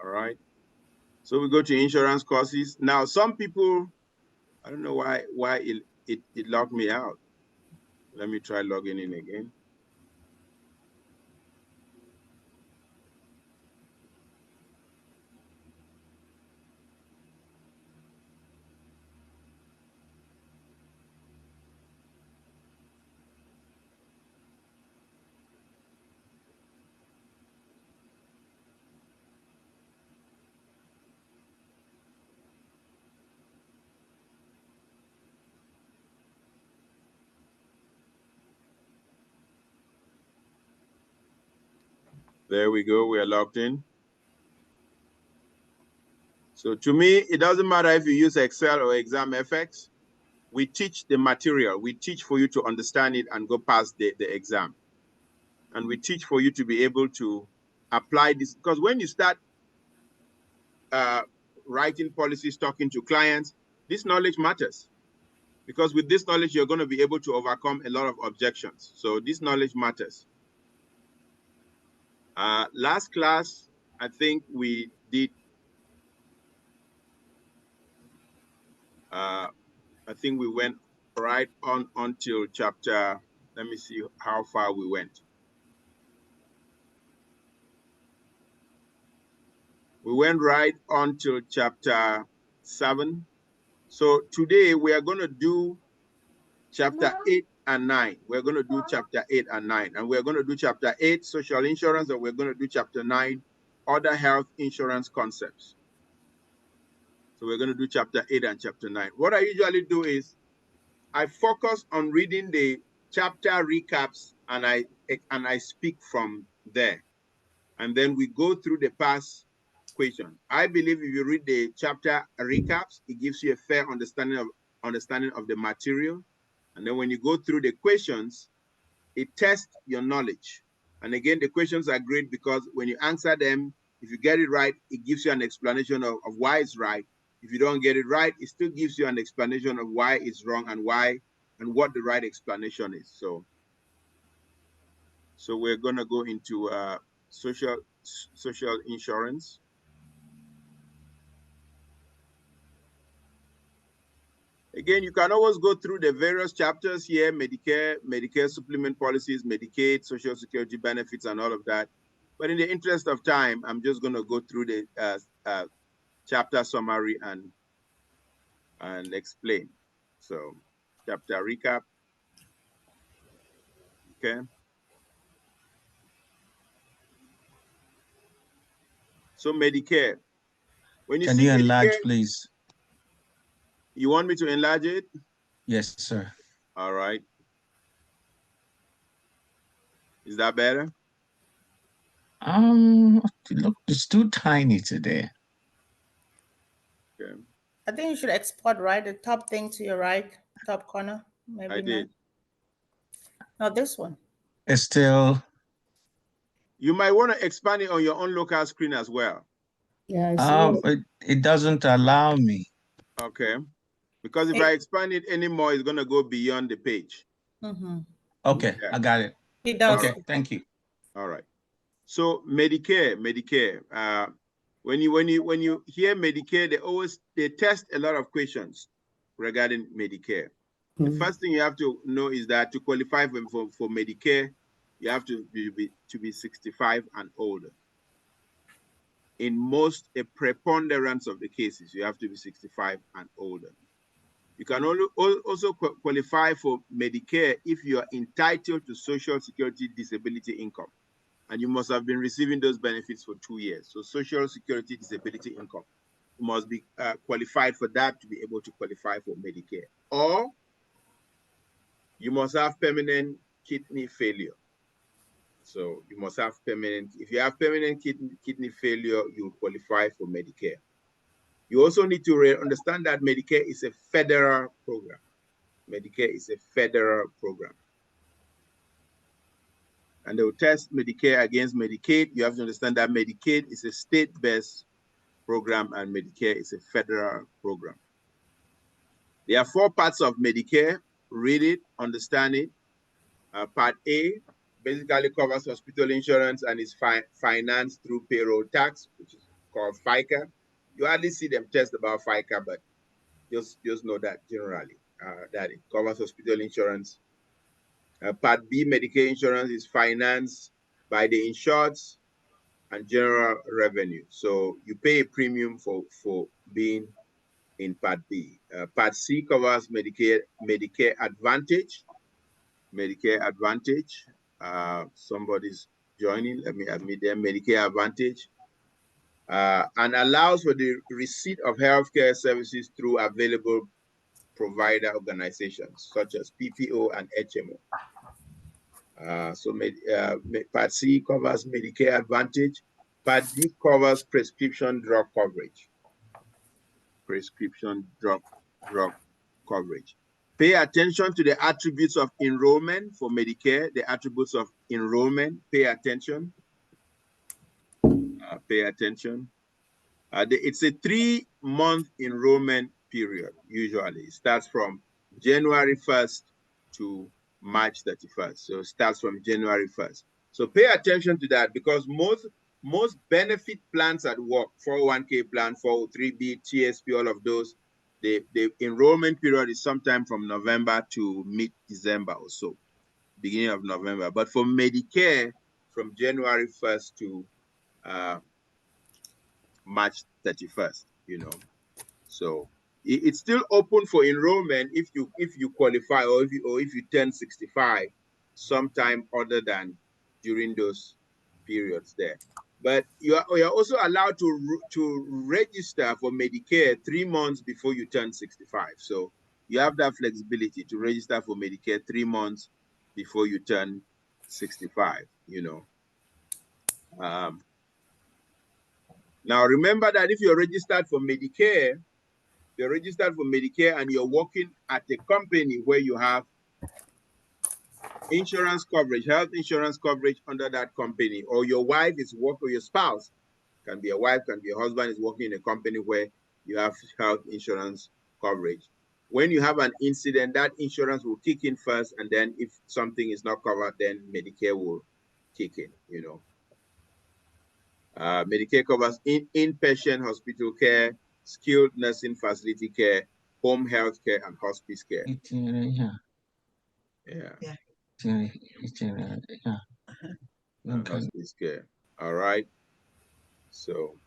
All right. So we go to insurance courses. Now, some people, I don't know why it locked me out. Let me try logging in again. There we go. We are logged in. So to me, it doesn't matter if you use Excel or ExamFX. We teach the material. We teach for you to understand it and go past the exam. And we teach for you to be able to apply this. Because when you start writing policies, talking to clients, this knowledge matters. Because with this knowledge, you're going to be able to overcome a lot of objections. So this knowledge matters. Last class, I think we did, I think we went right on until chapter, let me see how far we went. We went right on to chapter 7. So today we are going to do chapter 8 and 9. We're going to do chapter 8 and 9. And we're going to do chapter 8, social insurance, and we're going to do chapter 9, other health insurance concepts. So we're going to do chapter 8 and chapter 9. What I usually do is I focus on reading the chapter recaps and I speak from there. And then we go through the past question. I believe if you read the chapter recaps, it gives you a fair understanding of the material. And then when you go through the questions, it tests your knowledge. And again, the questions are great because when you answer them, if you get it right, it gives you an explanation of why it's right. If you don't get it right, it still gives you an explanation of why it's wrong and why and what the right explanation is. So we're gonna go into social insurance. Again, you can always go through the various chapters here: Medicare, Medicare supplement policies, Medicaid, Social Security benefits, and all of that. But in the interest of time, I'm just going to go through the chapter summary and explain. So, chapter recap. Okay. So Medicare. When you Can see you Medicare, enlarge, please? you want me to enlarge it? Yes, sir. All right. Is that better? Look, it's too tiny today. Okay. I think you should export, right? The top thing to your right, top corner. Maybe I did. Not this one. It's still. You might want to expand it on your own local screen as well. Yeah, I see. It doesn't allow me. Okay. Because if I expand it anymore, it's going to go beyond the page. Okay, Yeah. I got it. It does. Okay, thank you. All right. So Medicare. When you hear Medicare, they test a lot of questions regarding Medicare. The first thing you have to know is that to qualify for Medicare, you have to be 65 and older. In a preponderance of the cases, you have to be 65 and older. You can also qualify for Medicare if you are entitled to Social Security disability income. And you must have been receiving those benefits for 2 years. So Social Security disability income. You must be qualified for that to be able to qualify for Medicare. Or you must have permanent kidney failure. So you must have if you have permanent kidney failure, you qualify for Medicare. You also need to understand that Medicare is a federal program. Medicare is a federal program. And they will test Medicare against Medicaid. You have to understand that Medicaid is a state-based program and Medicare is a federal program. There are 4 parts of Medicare. Read it, understand it. Part A basically covers hospital insurance and is financed through payroll tax, which is called FICA. You hardly see them test about FICA, but just know that generally, that it covers hospital insurance. Part B, Medicare insurance, is financed by the insureds and general revenue. So you pay a premium for being in Part B. Part C covers Medicare Advantage. Medicare Advantage. Somebody's joining. Let me admit them. Medicare Advantage. And allows for the receipt of healthcare services through available provider organizations such as PPO and HMO. Part C covers Medicare Advantage. Part D covers prescription drug coverage. Prescription drug coverage. Pay attention to the attributes of enrollment for Medicare. The attributes of enrollment. Pay attention. Pay attention. It's a 3-month enrollment period. Usually, it starts from January 1st to March 31st. So it starts from January 1st. So pay attention to that, because most benefit plans at work, 401k plan, 403b, TSP, all of those, the enrollment period is sometime from November to mid-December or so, beginning of November. But for Medicare, from January 1st to March 31st, you know. So it's still open for enrollment if you qualify, or if you turn 65 sometime other than during those periods there. But you are also allowed to register for Medicare 3 months before you turn 65. So you have that flexibility to register for Medicare 3 months before you turn 65, you know. Now remember that if you're registered for Medicare, and you're working at a company where you have insurance coverage, health insurance coverage under that company, or your wife is working, or your spouse, can be a wife, can be a husband, is working in a company where you have health insurance coverage. When you have an incident, that insurance will kick in first, and then if something is not covered, then Medicare will kick in, you know. Medicare covers inpatient hospital care, skilled nursing facility care, home health care, and hospice care. Hospice care. All right. So,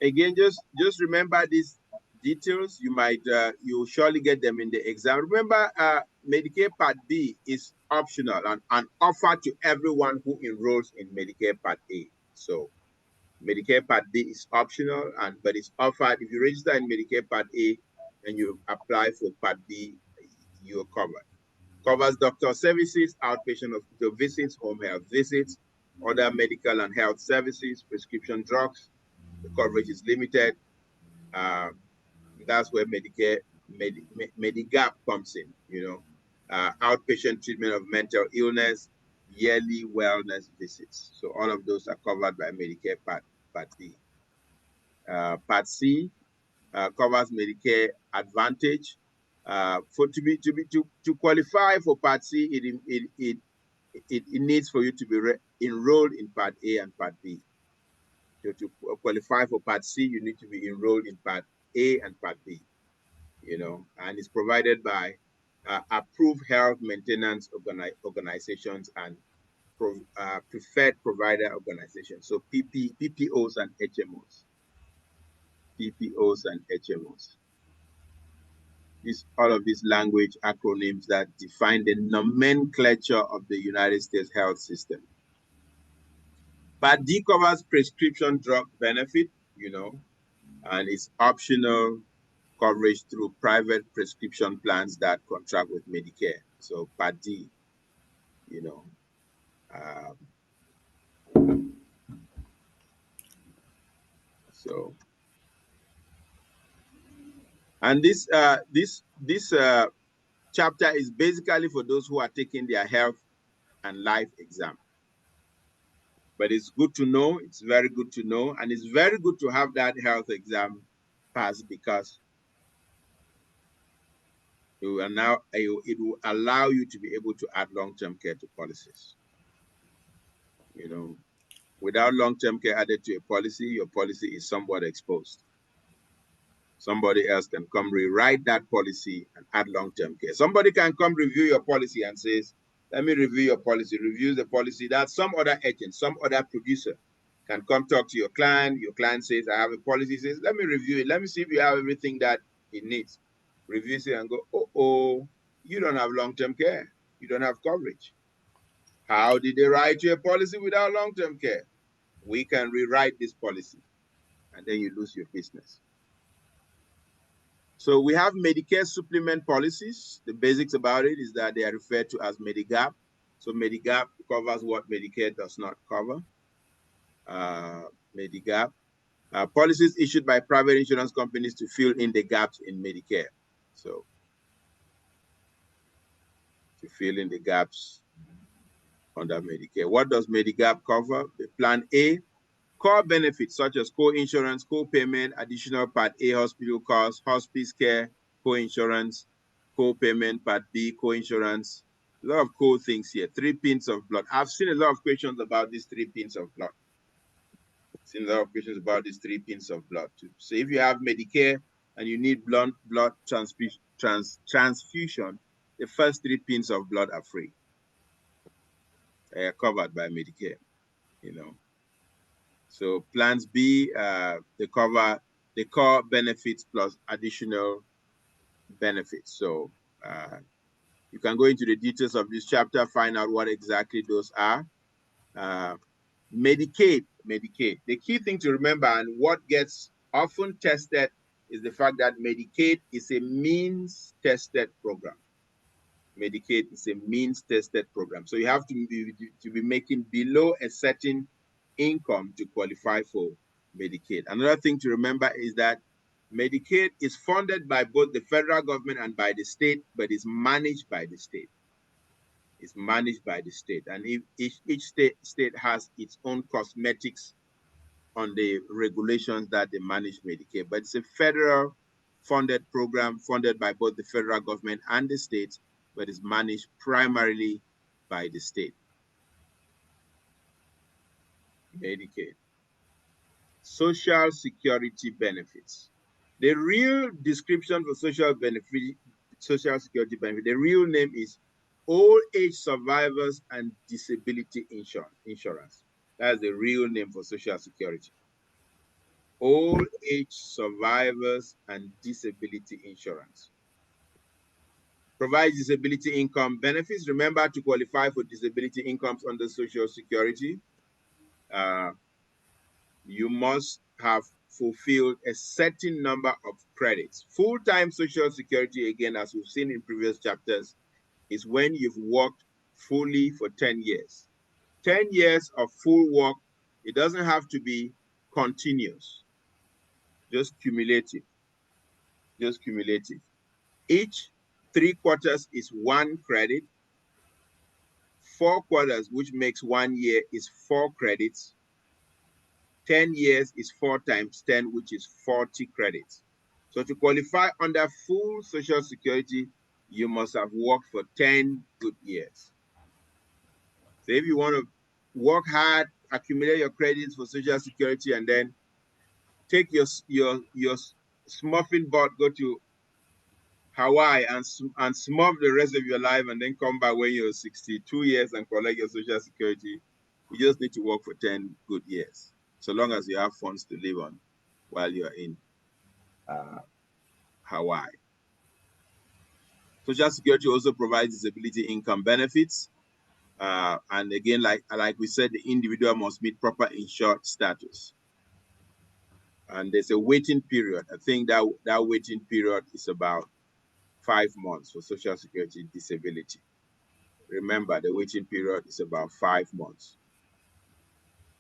again, just remember these details. You might you'll surely get them in the exam. Remember, Medicare Part B is optional and offered to everyone who enrolls in Medicare Part A. So Medicare Part B is optional, but it's offered. If you register in Medicare Part A and you apply for Part B, you're covered. Covers doctor services, outpatient hospital visits, home health visits, other medical and health services, prescription drugs. The coverage is limited. That's where Medicare, Medigap comes in, you know. Outpatient treatment of mental illness, yearly wellness visits. So all of those are covered by Medicare Part B. Part C covers Medicare Advantage. To qualify for Part C, it needs for you to be enrolled in Part A and Part B. So to qualify for Part C, you need to be enrolled in Part A and Part B, you know, and it's provided by approved health maintenance organizations and preferred provider organizations. So PPOs and HMOs. PPOs and HMOs. All of these language acronyms that define the nomenclature of the United States health system. Part D covers prescription drug benefit, you know, and it's optional coverage through private prescription plans that contract with Medicare. So Part D, you know. And this chapter is basically for those who are taking their health and life exam. But it's good to know, it's very good to know, and it's very good to have that health exam pass, because It will allow you to be able to add long-term care to policies. You know, without long-term care added to a policy, your policy is somewhat exposed. Somebody else can come rewrite that policy and add long-term care. Somebody can come review your policy and says, let me review your policy, review the policy. That some other agent, some other producer can come talk to your client. Your client says, I have a policy, says, let me review it. Let me see if you have everything that it needs. Reviews it and go, oh, you don't have long-term care. You don't have coverage. How did they write you a policy without long-term care? We can rewrite this policy, and then you lose your business. So we have Medicare supplement policies. The basics about it is that they are referred to as Medigap. So Medigap covers what Medicare does not cover. Medigap. Policies issued by private insurance companies to fill in the gaps in Medicare. So to fill in the gaps under Medicare. What does Medigap cover? The Plan A, core benefits such as co-insurance, co-payment, additional Part A hospital costs, hospice care, co-insurance, co-payment, Part B, co-insurance. A lot of cool things here. 3 pins of blood. I've seen a lot of questions about these 3 pins of blood. Seen a lot of questions about these 3 pins of blood too. So if you have Medicare and you need blood transfusion, the first 3 pins of blood are free. They are covered by Medicare, you know. So plans B, they cover the core benefits plus additional benefits. So you can go into the details of this chapter, find out what exactly those are. Medicaid. The key thing to remember and what gets often tested is the fact that Medicaid is a means-tested program. Medicaid is a means-tested program. So you have to be making below a certain income to qualify for Medicaid. Another thing to remember is that Medicaid is funded by both the federal government and by the state, but is managed by the state. It's managed by the state. And each state has its own cosmetics on the regulations that they manage Medicaid. But it's a federal funded program funded by both the federal government and the states, but is managed primarily by the state. Medicaid. Social Security benefits. The real description for social security benefit, the real name is Old Age Survivors and Disability Insurance. That's the real name for Social Security. Old Age Survivors and Disability Insurance. Provides disability income benefits. Remember, to qualify for disability incomes under Social Security, you must have fulfilled a certain number of credits. Full-time Social Security, again, as we've seen in previous chapters, is when you've worked fully for 10 years. 10 years of full work, it doesn't have to be continuous, just cumulative, Each 3 quarters is 1 credit. 4 quarters, which makes 1 year, is 4 credits. 10 years is 4 times 10, which is 40 credits. So to qualify under full Social Security, you must have worked for 10 good years. So if you want to work hard, accumulate your credits for Social Security, and then take your smurfing boat, go to Hawaii and smurf the rest of your life, and then come back when you're 62 years and collect your Social Security, you just need to work for 10 good years, so long as you have funds to live on while you're in Hawaii. Social Security also provides disability income benefits. And again, like we said, the individual must meet proper insured status. And there's a waiting period. I think that waiting period is about 5 months for Social Security disability. Remember, the waiting period is about 5 months.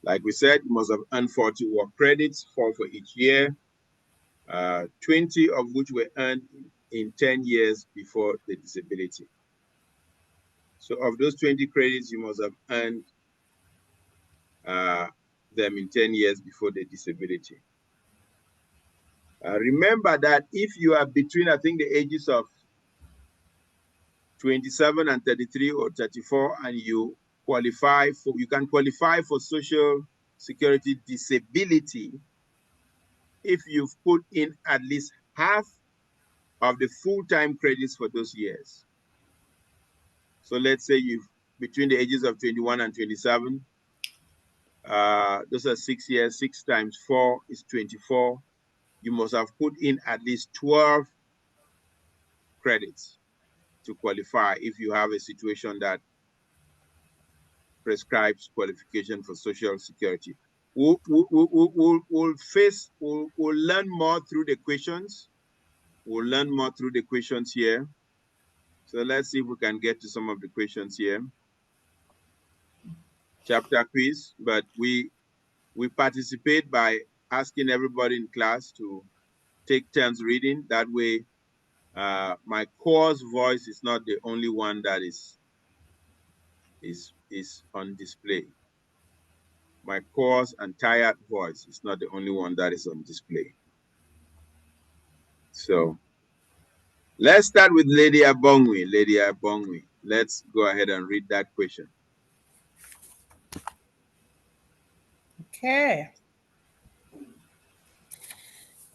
Like we said, you must have earned 40 work credits, 4 for each year, 20 of which were earned in 10 years before the disability. So of those 20 credits, you must have earned them in 10 years before the disability. Remember that if you are between, I think, the ages of 27 and 33 or 34, and you can qualify for Social Security disability if you've put in at least half of the full-time credits for those years. So let's say you've between the ages of 21 and 27, those are 6 years. 6 times 4 is 24. You must have put in at least 12 credits to qualify if you have a situation that prescribes qualification for Social Security. We'll learn more through the questions. We'll learn more through the questions here. So let's see if we can get to some of the questions here. Chapter quiz, but we participate by asking everybody in class to take turns reading. That way, my course voice is not the only one that is on display. My coarse and tired voice is not the only one that is on display. So let's start with Lady Abongwe. Lady Abongwe, let's go ahead and read that question. Okay.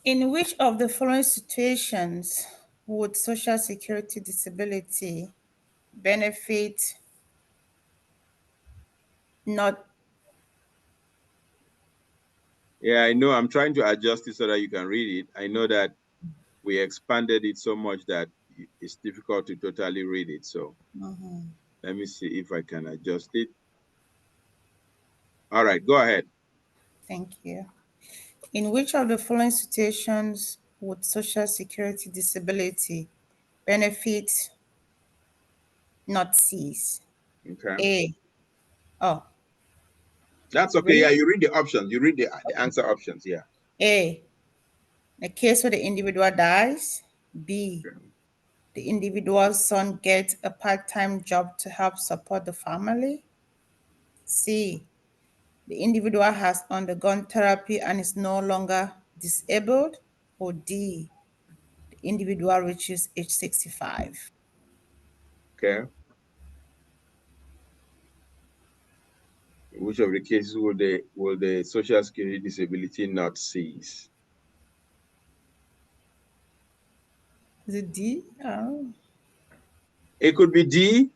In which of the following situations would Social Security disability benefit not? Yeah, I know. I'm trying to adjust it so that you can read it. I know that we expanded it so much that it's difficult to totally read it. So let me see if I can adjust it. All right, go ahead. Thank you. In which of the following situations would Social Security disability benefit not cease? Okay. Oh. That's okay. Yeah, you read the options. You read the answer options. Yeah. A, the case where the individual dies. B, the individual's son gets a part-time job to help support the family. C, the individual has undergone therapy and is no longer disabled. Or D, the individual reaches age 65. Okay. In which of the cases will the Social Security disability not cease? Is it D? It could be D,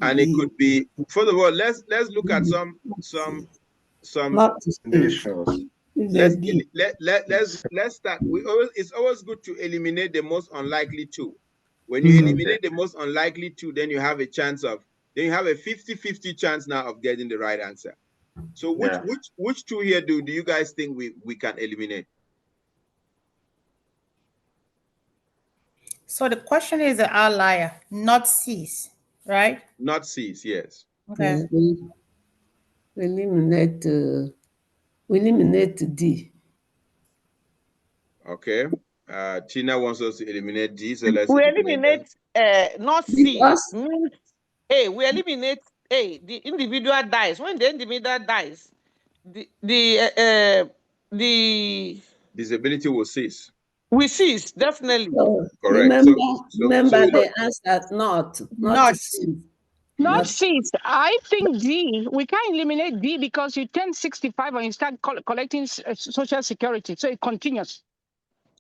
and it could be. First of all, let's look at some. Not cease. Let's start. It's always good to eliminate the most unlikely two. When you eliminate the most unlikely two, then you have a chance of. Then you have a 50-50 chance now of getting the right answer. So which two here do you guys think we can eliminate? So the question is the outlier, not cease, right? Not cease, yes. Okay. We eliminate D. Okay. Tina wants us to eliminate D, so let's eliminate not C. Means A. We eliminate A. The individual dies. When the individual dies, the disability will cease. We cease, definitely. So, correct. Remember the answer not cease. Not cease. I think D, we can't eliminate D because you turn 65 and you start collecting Social Security. So it continues.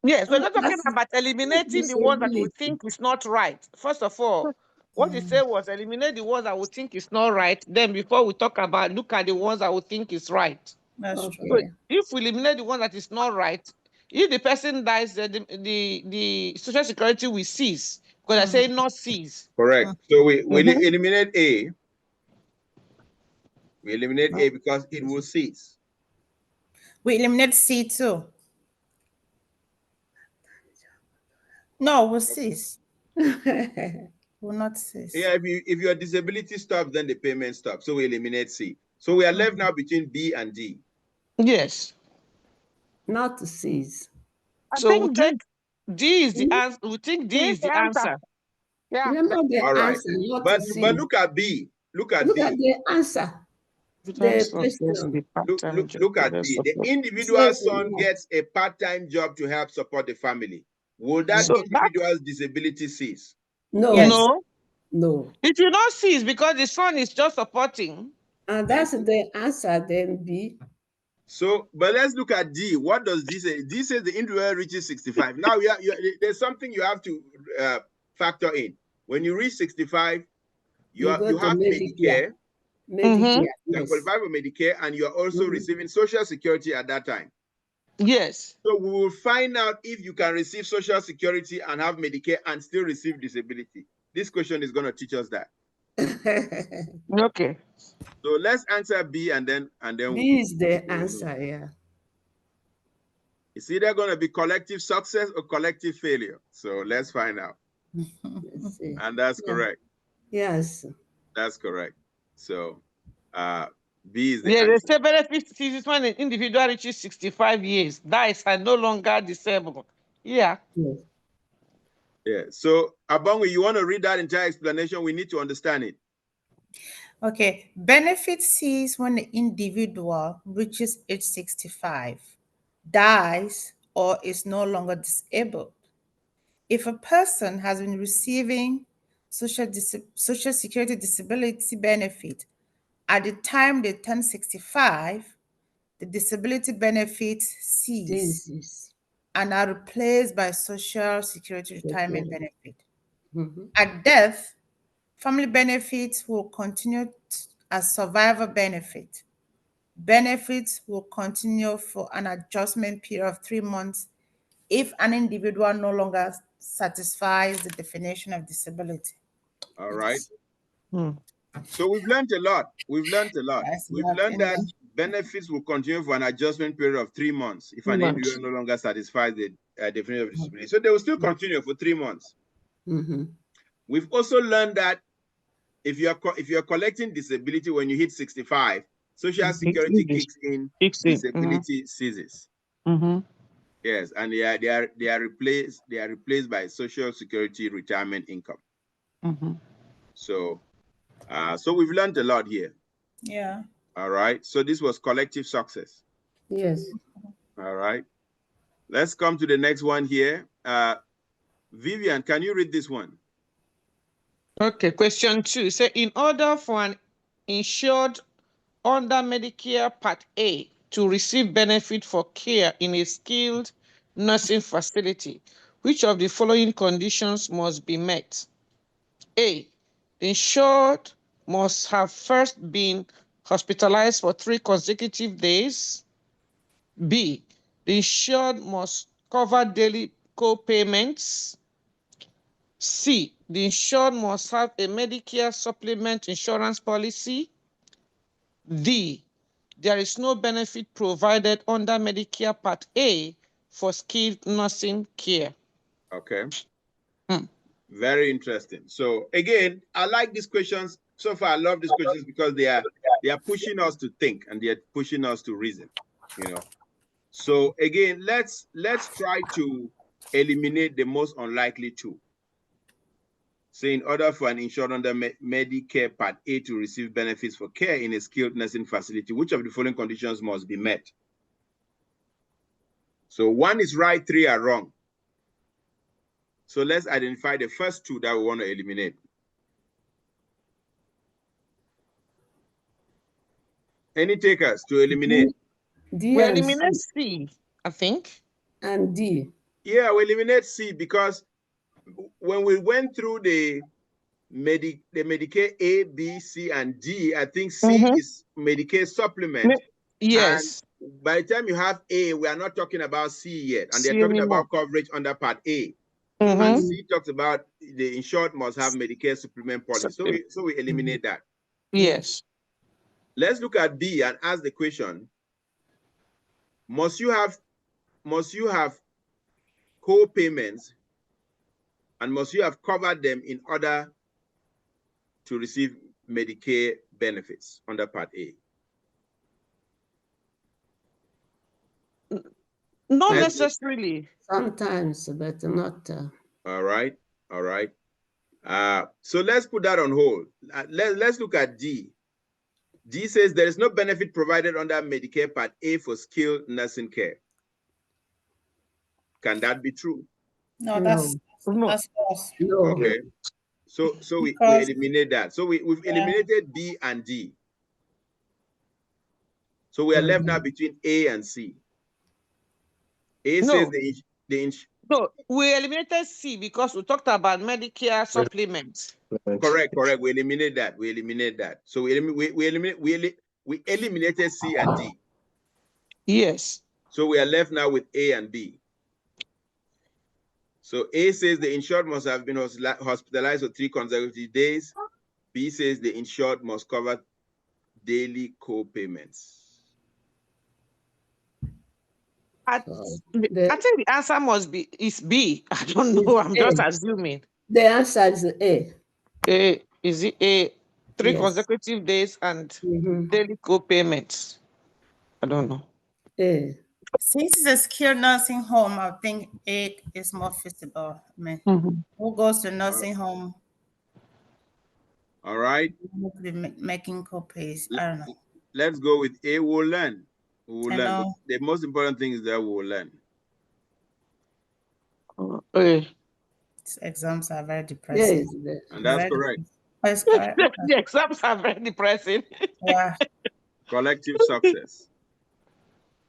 Yes, we're not talking about eliminating the ones that we think is not right. First of all, what he said was eliminate the ones that we think is not right. Then before we talk about, look at the ones that we think is right. That's true. So if we eliminate the one that is not right, if the person dies, the Social Security will cease. Because I say not cease. Correct. So we eliminate A. We eliminate A because it will cease. We eliminate C too. No, we'll cease. Will not cease. Yeah, if your disability stops, then the payment stops. So we eliminate C. So we are left now between B and D. Yes. Not to cease. So we think D is the answer. We think D is the answer. Yeah. Remember the answer, not but to cease. But look at B. Look at look B. at the answer. Look at B. The individual son gets a part-time job to help support the family. Will that individual's disability cease? No. Yes. No. No. If you don't see, it's because the son is just supporting. And that's the answer then, B. So, but let's look at D. What does D say? D says the individual reaches 65. Now, there's something you have to factor in. When you reach 65, you have Medicare. Medicare, You yes. qualify for Medicare, and you are also receiving Social Security at that time. Yes. So we will find out if you can receive Social Security and have Medicare and still receive disability. This question is going to teach us that. Okay. So let's answer B and then B is the answer, yeah. It's either going to be collective success or collective failure. So let's find out. Let's see. And that's correct. Yes. That's correct. So B is the Yeah, answer. the say benefit is when an individual reaches 65 years, dies, and no longer disabled. Yeah. Yes. Yeah. So Abongwe, you want to read that entire explanation? We need to understand it. Okay. Benefit cease when the individual reaches age 65, dies, or is no longer disabled. If a person has been receiving Social Security disability benefit at the time they turn 65, the disability benefits cease and are replaced by Social Security retirement benefit. At death, family benefits will continue as survivor benefit. Benefits will continue for an adjustment period of 3 months if an individual no longer satisfies the definition of disability. All right. So we've learned a lot. We've learned a lot. Yes, we've learned that benefits will continue for an adjustment period of 3 months if an individual no longer satisfies the definition of disability. So they will still continue for 3 months. We've also learned that if you're collecting disability when you hit 65, Social Security kicks in, disability ceases. Yes, and they are replaced by Social Security retirement income. So we've learned a lot here. Yeah. All right. So this was collective success. Yes. All right. Let's come to the next one here. Vivian, can you read this one? Okay, question 2. Say, in order for an insured under Medicare Part A to receive benefit for care in a skilled nursing facility, which of the following conditions must be met? A, the insured must have first been hospitalized for 3 consecutive days. B, the insured must cover daily co-payments. C, the insured must have a Medicare supplement insurance policy. D, there is no benefit provided under Medicare Part A for skilled nursing care. Okay. Very interesting. So again, I like these questions. So far, I love these questions because they are pushing us to think and they are pushing us to reason. You know. So again, let's try to eliminate the most unlikely two. So in order for an insured under Medicare Part A to receive benefits for care in a skilled nursing facility, which of the following conditions must be met? So 1 is right, 3 are wrong. So let's identify the first 2 that we want to eliminate. Any takers to eliminate? D We and eliminate C. C, I think. And D. Yeah, we eliminate C because when we went through the Medicare A, B, C, and D, I think C is Medicare supplement. Yes. And by the time you have A, we are not talking about C yet, and they're C talking anymore. about coverage under Part A. And C talks about the insured must have Medicare supplement policy. So we eliminate that. Yes. Let's look at B and ask the question: Must you have co-payments, and must you have covered them in order to receive Medicare benefits under Part A? Not necessarily. Sometimes, but not. All right. So let's put that on hold. Let's look at D. D says there is no benefit provided under Medicare Part A for skilled nursing care. Can that be true? No, that's false. No. Okay. So we Because- eliminate that. So we've eliminated B and D. So we are left now between A and C. A says No, we eliminated C because we talked about Medicare supplements. correct. We eliminate that. We eliminate that. So we eliminated C and D. Yes. So we are left now with A and B. So A says the insured must have been hospitalized for 3 consecutive days. B says the insured must cover daily co-payments. I think the answer is B. I don't know. I'm just assuming. The answer is A. A, is it A? 3 Yes. consecutive days and daily co-payments. I don't know. A. Since it's a skilled nursing home, I think A is more feasible. I mean, who goes to nursing home? All right. Making co-pays. I don't know. Let's go with A. We'll learn. We'll learn. know. The most important thing is that we'll learn. These exams are very depressing. Yes. And that's correct. That's correct. The exams are very depressing. Yeah. Collective success.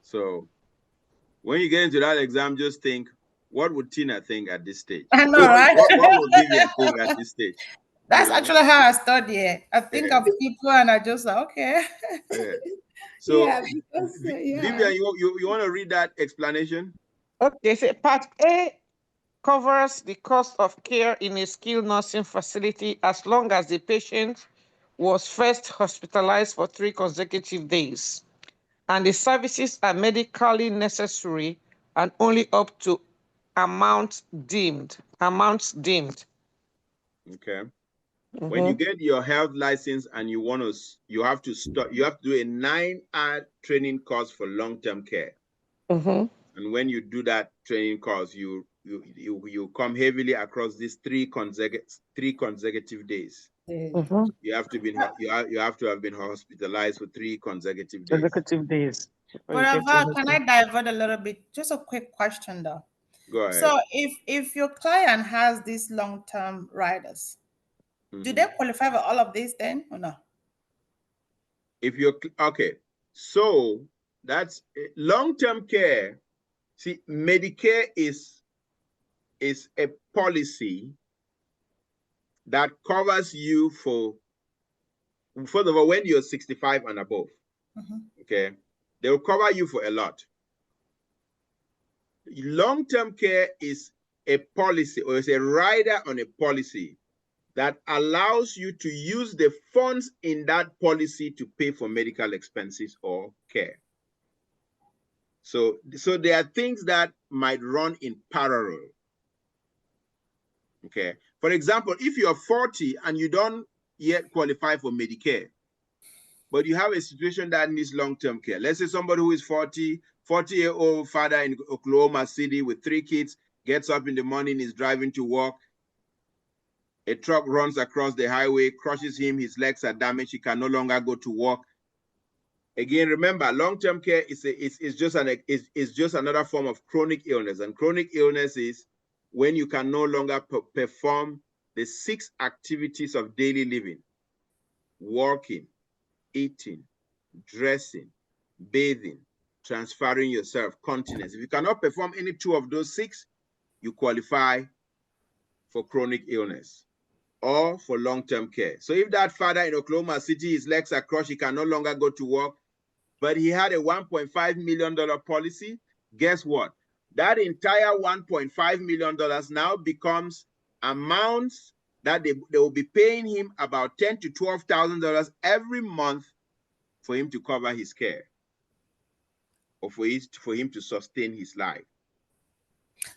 So when you get into that exam, just think, what would Tina think at this stage? I know, right? What would Vivian think at this stage? That's actually how I study it. I think of people and I just like, okay. So Yeah, because, Vivian, you want to read that explanation? Okay, so part A covers the cost of care in a skilled nursing facility as long as the patient was first hospitalized for 3 consecutive days, and the services are medically necessary and only up to amounts deemed. Okay. When you get your health license and you have to do a 9-hour training course for long-term care. And when you do that training course, you come heavily across these 3 consecutive days. You have to have been hospitalized for 3 consecutive days. But can I divert a little bit? Just a quick question though. Go ahead. So if your client has these long-term riders, do they qualify for all of these then or no? So that's long-term care. See, Medicare is a policy that covers you for, first of all, when you're 65 and above. Okay, they will cover you for a lot. Long-term care is a policy, or is a rider on a policy that allows you to use the funds in that policy to pay for medical expenses or care. So there are things that might run in parallel. Okay. For example, if you're 40 and you don't yet qualify for Medicare, but you have a situation that needs long-term care. Let's say somebody who is 40-year-old father in Oklahoma City with 3 kids, gets up in the morning, is driving to work. A truck runs across the highway, crushes him, his legs are damaged, he can no longer go to work. Again, remember, long-term care is just another form of chronic illness. And chronic illness is when you can no longer perform the 6 activities of daily living: walking, eating, dressing, bathing, transferring yourself, continence. If you cannot perform any 2 of those 6, you qualify for chronic illness or for long-term care. So if that father in Oklahoma City, his legs are crushed, he can no longer go to work, but he had a $1.5 million policy, guess what? That entire $1.5 million now becomes amounts that they will be paying him about $10,000 to $12,000 every month for him to cover his care, or for him to sustain his life.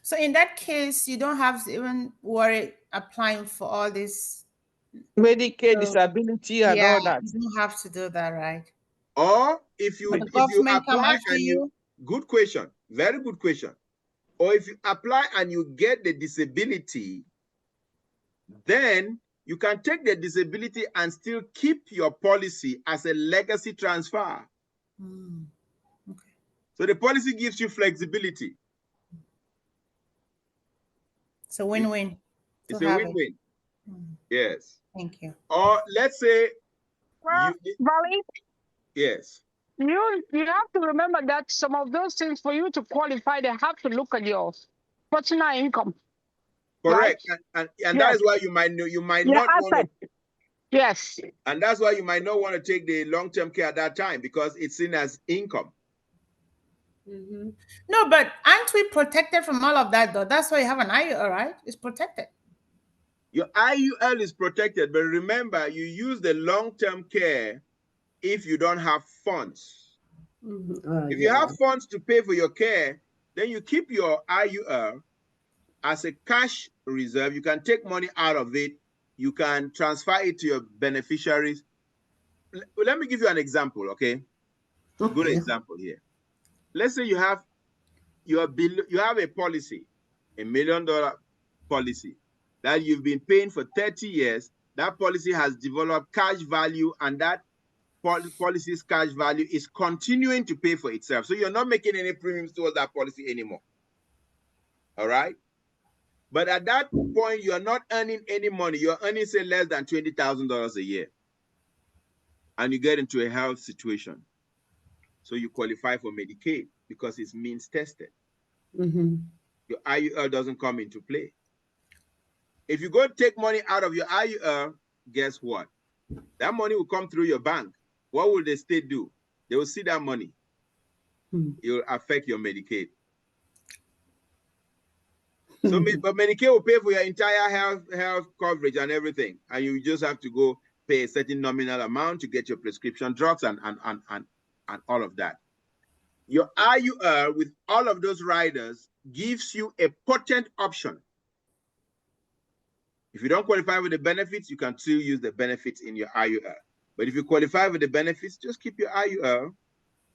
So in that case, you don't have to even worry applying for all this Medicare, disability, and all that. You don't have to do that, right? Or if you apply and good question, very good question. Or if you apply and you get the disability, then you can take the disability and still keep your policy as a legacy transfer. Okay. So the policy gives you flexibility. It's a win-win. It's a win-win. Yes. Thank you. Or let's say, Well, Valley, yes. you have to remember that some of those things for you to qualify, they have to look at your personal income. Correct. Right? And that is why you might Your not want asset. to. Yes. And that's why you might not want to take the long-term care at that time, because it's seen as income. No, but aren't we protected from all of that though? That's why you have an IUL, right? It's protected. Your IUL is protected, but remember, you use the long-term care if you don't have funds. If you have funds to pay for your care, then you keep your IUL as a cash reserve. You can take money out of it. You can transfer it to your beneficiaries. Let me give you an example, okay? Good example here. Let's say you have a policy, $1 million policy that you've been paying for 30 years. That policy has developed cash value, and that policy's cash value is continuing to pay for itself. So you're not making any premiums towards that policy anymore. All right? But at that point, you're not earning any money. You're earning, say, less than $20,000 a year. And you get into a health situation. So you qualify for Medicaid because it's means tested. Your IUL doesn't come into play. If you go take money out of your IUL, guess what? That money will come through your bank. What will the state do? They will see that money. It will affect your Medicaid. So, but Medicaid will pay for your entire health coverage and everything, and you just have to go pay a certain nominal amount to get your prescription drugs and all of that. Your IUL with all of those riders gives you a potent option. If you don't qualify with the benefits, you can still use the benefits in your IUL. But if you qualify with the benefits, just keep your IUL,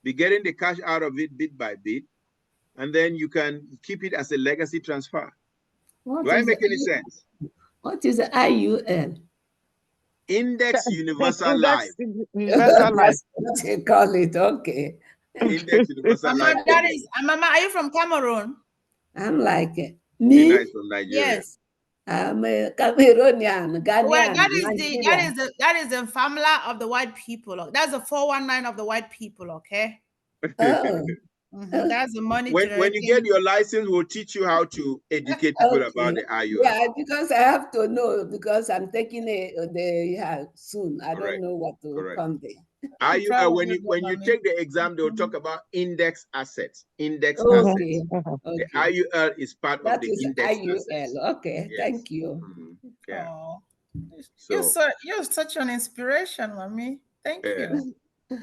be getting the cash out of it bit by bit, and then you can keep it as a legacy transfer. Do I make any sense? What is the IUL? Index Universal Life. Universal Life. That's what they call it. Okay. Index Universal Life. Mama, are you from Cameroon? I'm like, Nina me? is from Nigeria. Yes. I'm a Cameroonian, Ghanaian. Well, that Nigerian. is the formula of the white people. That's the 419 of the white people, okay? Oh. That's the money. When you get your license, we'll teach you how to educate people about the IUL. Yeah, because I have to know, because I'm taking soon. I don't know what to come there. IUL, when you take the exam, they'll talk about index assets. Index assets. Okay. The IUL is part of the index IUL. assets. Okay, yes. Thank you. Yeah. Oh. So, you're such an inspiration, Mommy. Thank you.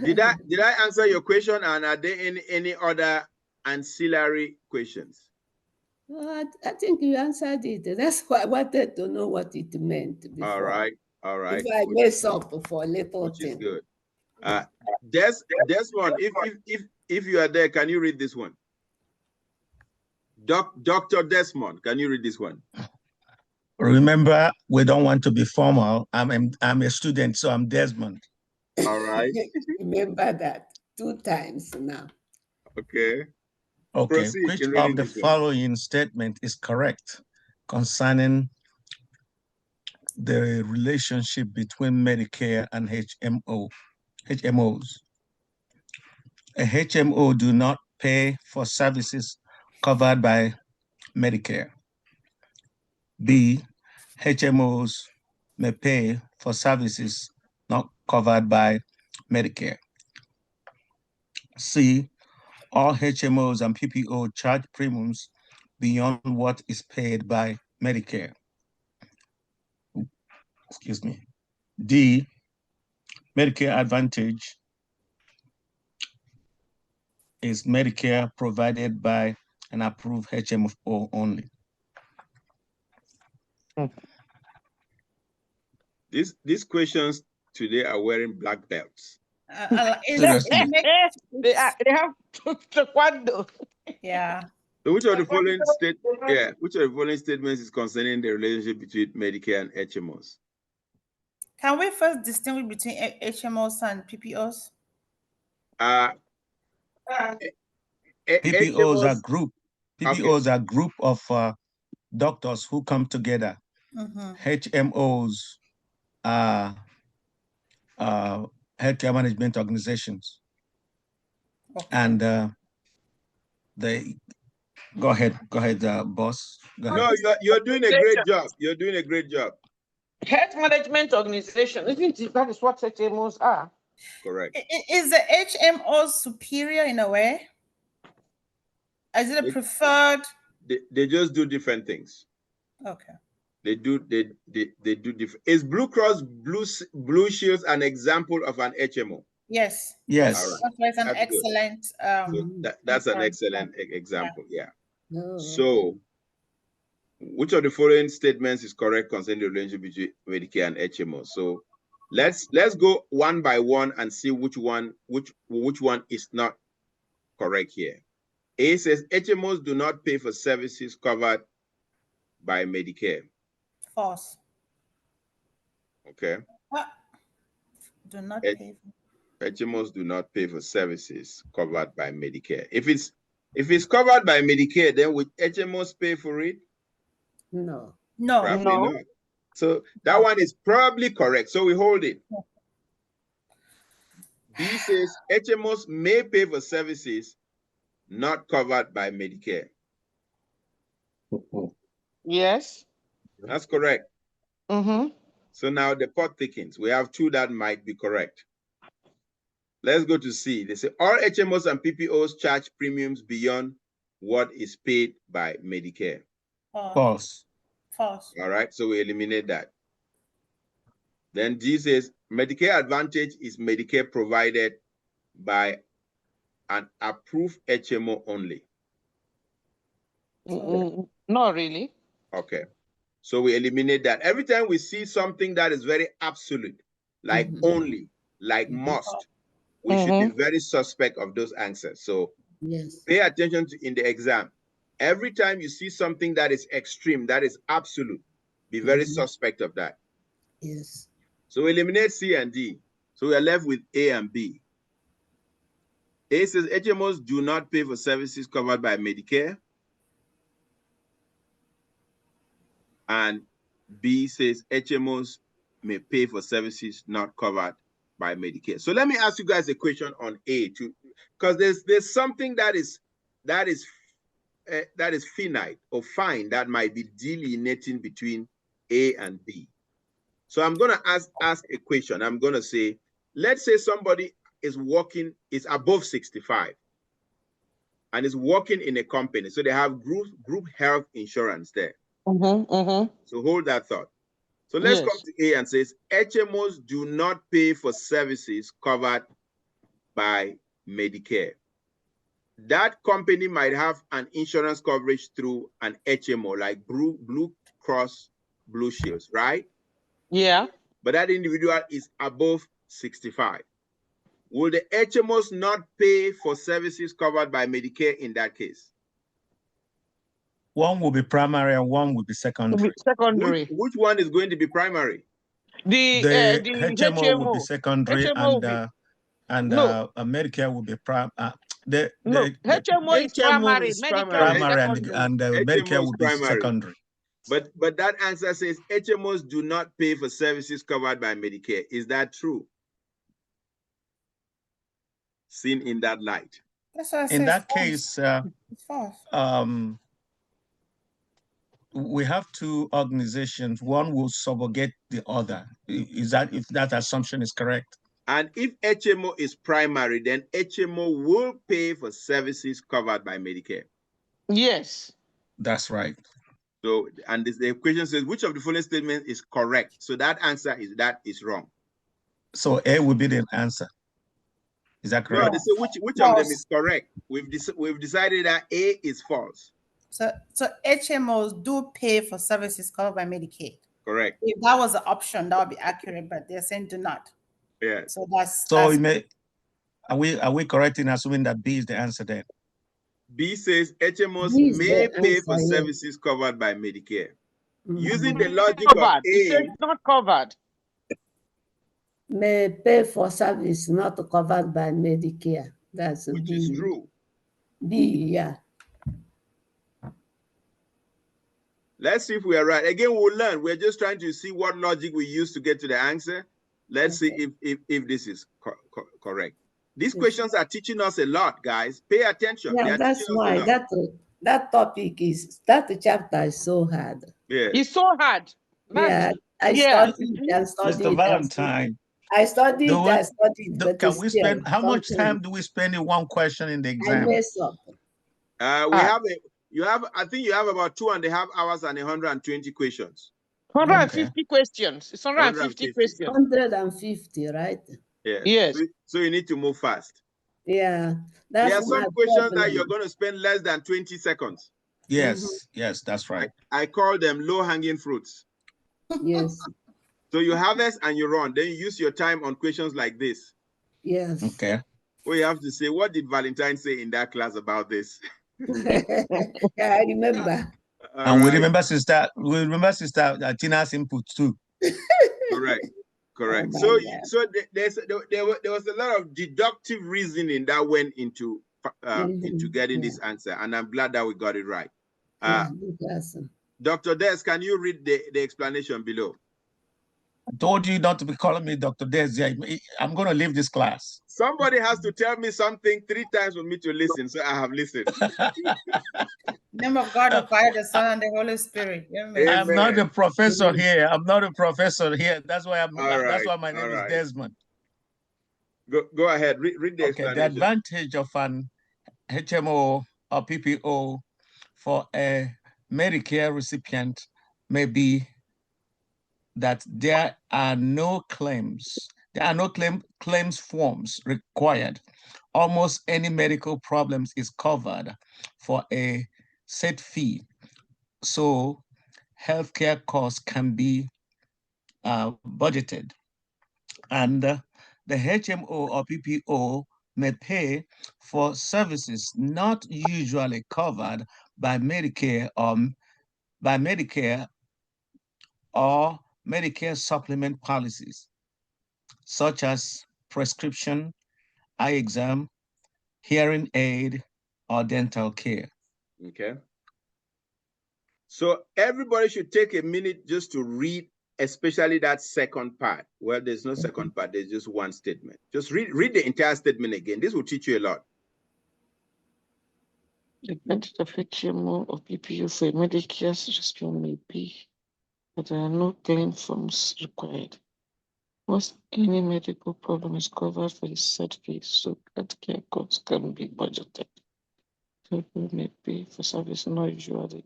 Did I answer your question, and are there any other ancillary questions? I think you answered it. That's why I wanted to know what it meant before. All right. If I mess up for a little Which thing. is good. Desmond, if you are there, can you read this one? Dr. Desmond, can you read this one? Remember, we don't want to be formal. I'm a student, so I'm Desmond. All right. Remember that 2 times now. Okay. Okay. Proceed, Which of the following statement is correct concerning the relationship between Medicare and HMOs? A HMO do not pay for services covered by Medicare. B, HMOs may pay for services not covered by Medicare. C, all HMOs and PPO charge premiums beyond what is paid by Medicare. Excuse me. D, Medicare Advantage is Medicare provided by an approved HMO only. These questions today are wearing black belts. They have taekwondo. Yeah. So which of the following statements is concerning the relationship between Medicare and HMOs? Can we first distinguish between HMOs and PPOs? PPOs are group. PPOs are group of doctors who come together HMOs are healthcare management organizations. Okay. And they go ahead, boss. Go ahead. No, you're doing a great job. You're doing a great job. Health management organization, isn't it? That is what HMOs are. Correct. Is the HMO superior in a way? Is it a preferred? They just do different things. Okay. They do different. Is Blue Cross Blue Shields an example of an HMO? Yes. Yes. All right. That's an That's excellent. So that's an excellent example. Yeah. No. So, which of the following statements is correct concerning the relationship between Medicare and HMO? So, let's go one by one and see which one is not correct here. A says HMOs do not pay for services covered by Medicare. False. Okay. Do not pay. HMOs do not pay for services covered by Medicare. If it's covered by Medicare, then would HMOs pay for it? No. No. Probably not. So that one is probably correct. So we hold it. B says HMOs may pay for services not covered by Medicare. Yes. That's correct. So now the pot thickens. We have two that might be correct. Let's go to C. They say all HMOs and PPOs charge premiums beyond what is paid by Medicare. False. False. All right, so we eliminate that. Then D says Medicare Advantage is Medicare provided by an approved HMO only. Not really. Okay, so we eliminate that. Every time we see something that is very absolute, like only, like must, we should be very suspect of those answers. So pay attention to in the exam. Every time you see something that is extreme, that is absolute, be very suspect of that. Yes. So we eliminate C and D. So we are left with A and B. A says HMOs do not pay for services covered by Medicare. And B says HMOs may pay for services not covered by Medicare. So let me ask you guys a question on A too, because there's something that is finite or fine that might be delineating between A and B. So I'm gonna ask a question. I'm gonna say, let's say somebody is above 65 and is working in a company. So they have group health insurance there. So hold that thought. So let's come to A and says HMOs do not pay for services covered by Medicare. That company might have an insurance coverage through an HMO like Blue Cross Blue Shields, right? Yeah. But that individual is above 65. Will the HMOs not pay for services covered by Medicare in that case? One will be primary and one will be secondary. Which one is going to be primary? The HMO will be secondary, and Medicare will be primary. HMO is primary, and Medicare will be secondary. But that answer says HMOs do not pay for services covered by Medicare. Is that true? Seen in that light. That's what I in that case, we have two organizations. One will subrogate the other. Is that, if that assumption is correct? And if HMO is primary, then HMO will pay for services covered by Medicare. Yes. That's right. So, and the question says, which of the following statements is correct? So that answer is wrong. So A would be the answer. Is that correct? No, they say which of them is correct. We've decided that A is false. So HMOs do pay for services covered by Medicaid. Correct. If that was the option, that would be accurate, but they're saying do not. Yeah. So that's are we correct in assuming that B is the answer then? B says HMOs may pay for services covered by Medicare. Using the logic of A, it's not covered. May pay for service not covered by Medicare. That's which is true. B, yeah. Let's see if we are right. Again, we'll learn. We're just trying to see what logic we use to get to the answer. Let's see if this is correct. These questions are teaching us a lot, guys. Pay attention. Yeah, that's why that topic is, that chapter is so hard. Yeah. It's so hard. Yeah, I studied and studied. Mr. Valentine. I studied, but can we spend, how much time do we spend in one question in the exam? I mess up. I think you have about 2.5 hours and 120 questions. 150 questions. It's 150 questions. 150, right? Yeah. Yes. So you need to move fast. Yeah. There are some questions that you're going to spend less than 20 seconds. Yes, yes, that's right. I call them low-hanging fruits. Yes. So you harvest and you run. Then you use your time on questions like this. Yes. Okay. Well, you have to say, what did Valentine say in that class about this? Yeah, I remember. And we remember Sister Tina's input too. Correct. Oh, so there was a lot of deductive reasoning that went into getting this answer, and I'm glad that we got it right. Dr. Des, can you read the explanation below? I told you not to be calling me Dr. Des. I'm going to leave this class. Somebody has to tell me something 3 times for me to listen, so I have listened. Name of God, the Father, the Son, and the Holy Spirit. Amen. I'm not a professor here. I'm not a professor here. That's why That's why my name is Desmond. Go ahead. Read the explanation. The advantage of an HMO or PPO for a Medicare recipient may be that there are no claims forms required. Almost any medical problems is covered for a set fee, so healthcare costs can be budgeted, and the HMO or PPO may pay for services not usually covered by Medicare or Medicare supplement policies, such as prescription, eye exam, hearing aid, or dental care. Okay. So everybody should take a minute just to read, especially that second part. Well, there's no second part, there's just one statement. Just read the entire statement again. This will teach you a lot. The benefit of HMO or PPO for Medicare subscription may be that there are no claim forms required. Once any medical problem is covered for a set fee, so healthcare costs can be budgeted. People may pay for service not usually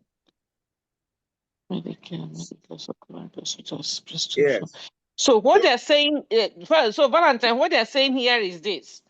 Medicare, medical supplement, such as prescription. Yes. So what they're saying, so Valentine, what they're saying here is this: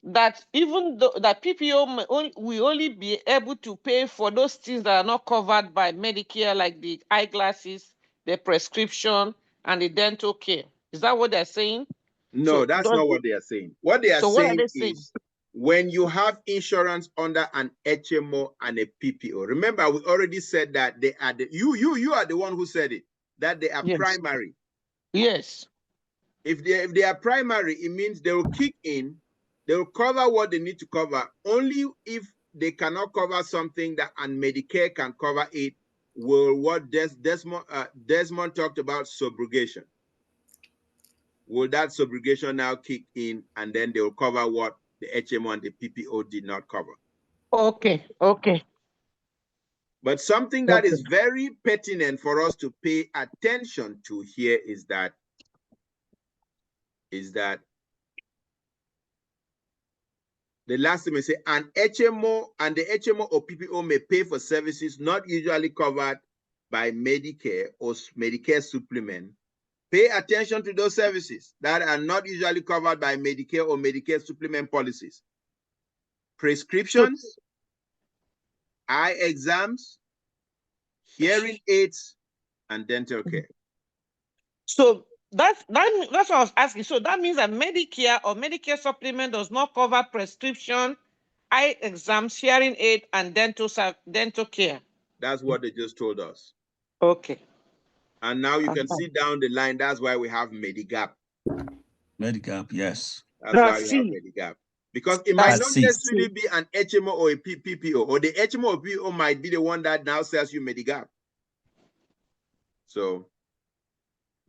that even though that PPO will only be able to pay for those things that are not covered by Medicare, like the eyeglasses, the prescription, and the dental care. Is that what they're saying? No, that's not what they are saying. What they are saying is when you have insurance under an HMO and a PPO. Remember, we already said that they are you are the one who said it, that they are primary. Yes. If they are primary, it means they will kick in. They will cover what they need to cover. Only if they cannot cover something that and Medicare can cover it, will what Desmond talked about, subrogation. Will that subrogation now kick in, and then they will cover what the HMO and the PPO did not cover? Okay. But something that is very pertinent for us to pay attention to here is that the last thing we say, an HMO and the HMO or PPO may pay for services not usually covered by Medicare or Medicare supplement. Pay attention to those services that are not usually covered by Medicare or Medicare supplement policies. Prescriptions, eye exams, hearing aids, and dental care. So that's what I was asking. So that means that Medicare or Medicare supplement does not cover prescription, eye exams, hearing aid, and dental care. That's what they just told us. Okay. And now you can see down the line, that's why we have Medigap. Medigap, yes. That's why we have Medigap. Because it might not necessarily be an HMO or a PPO, or the HMO or PPO might be the one that now sells you Medigap. So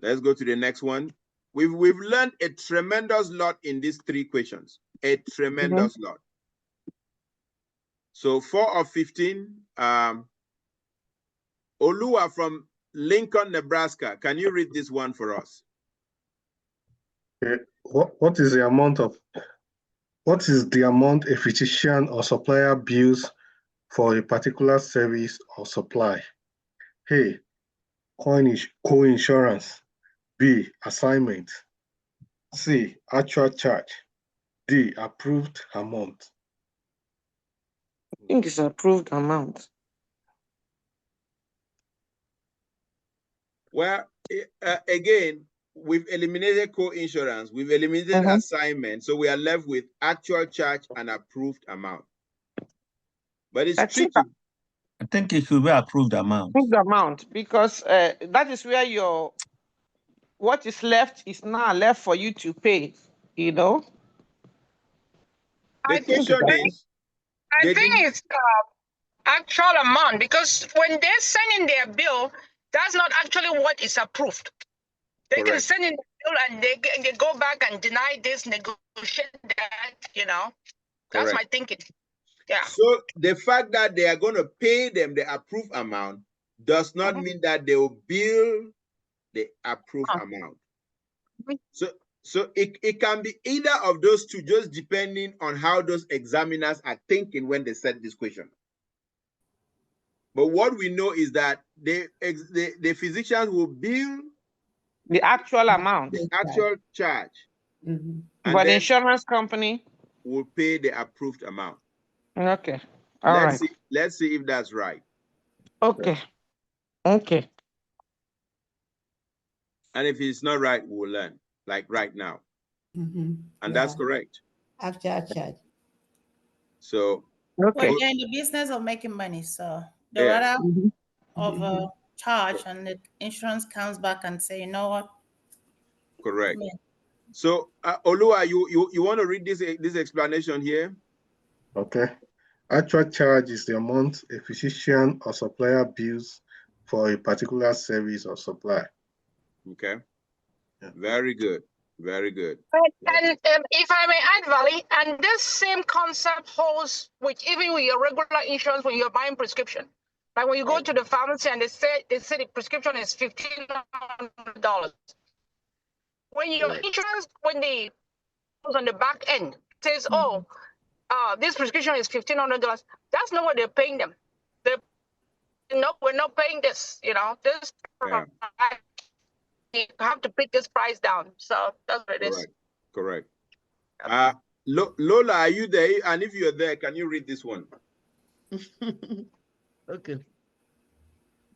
let's go to the next one. We've learned a tremendous lot in these 3 questions. A tremendous lot. So 4 of 15. Olua from Lincoln, Nebraska. Can you read this one for us? What is the amount a physician or supplier bills for a particular service or supply? A, co-insurance. B, assignment. C, actual charge. D, approved amount. I think it's approved amount. Well, again, we've eliminated co-insurance. We've eliminated assignment. So we are left with actual charge and approved amount. But it's tricky. I think it should be approved amount. Approved amount, because that is where what is left is now left for you to pay, you know? The question is, I think it's actual amount, because when they send in their bill, that's not actually what is approved. They can send in the bill and they go back and deny this, negotiate that, you know. That's my thinking. Yeah. So the fact that they are going to pay them the approved amount does not mean that they will bill the approved amount. So it can be either of those two, just depending on how those examiners are thinking when they set this question. But what we know is that the physicians will bill the actual amount, the actual charge, but the insurance company will pay the approved amount. Okay. Let's see if that's right. Okay. Okay. And if it's not right, we'll learn, like right now. And that's correct. Actual charge. So Well, they're in the business of making money, so the rather of a charge, and the insurance comes back and say, you know what? Correct. So Olua, you want to read this explanation here? Okay. Actual charge is the amount a physician or supplier bills for a particular service or supply. Okay. Very good. Very good. And if I may add, Valley, and this same concept holds with even with your regular insurance when you're buying prescription. Like when you go to the pharmacy and they say the prescription is $1,500. When your insurance, when they on the back end says, oh, this prescription is $1,500, that's not what they're paying them. No, we're not paying this, you know, this you have to put this price down. So that's what it is. Correct. Lola, are you there? And if you're there, can you read this one? Okay.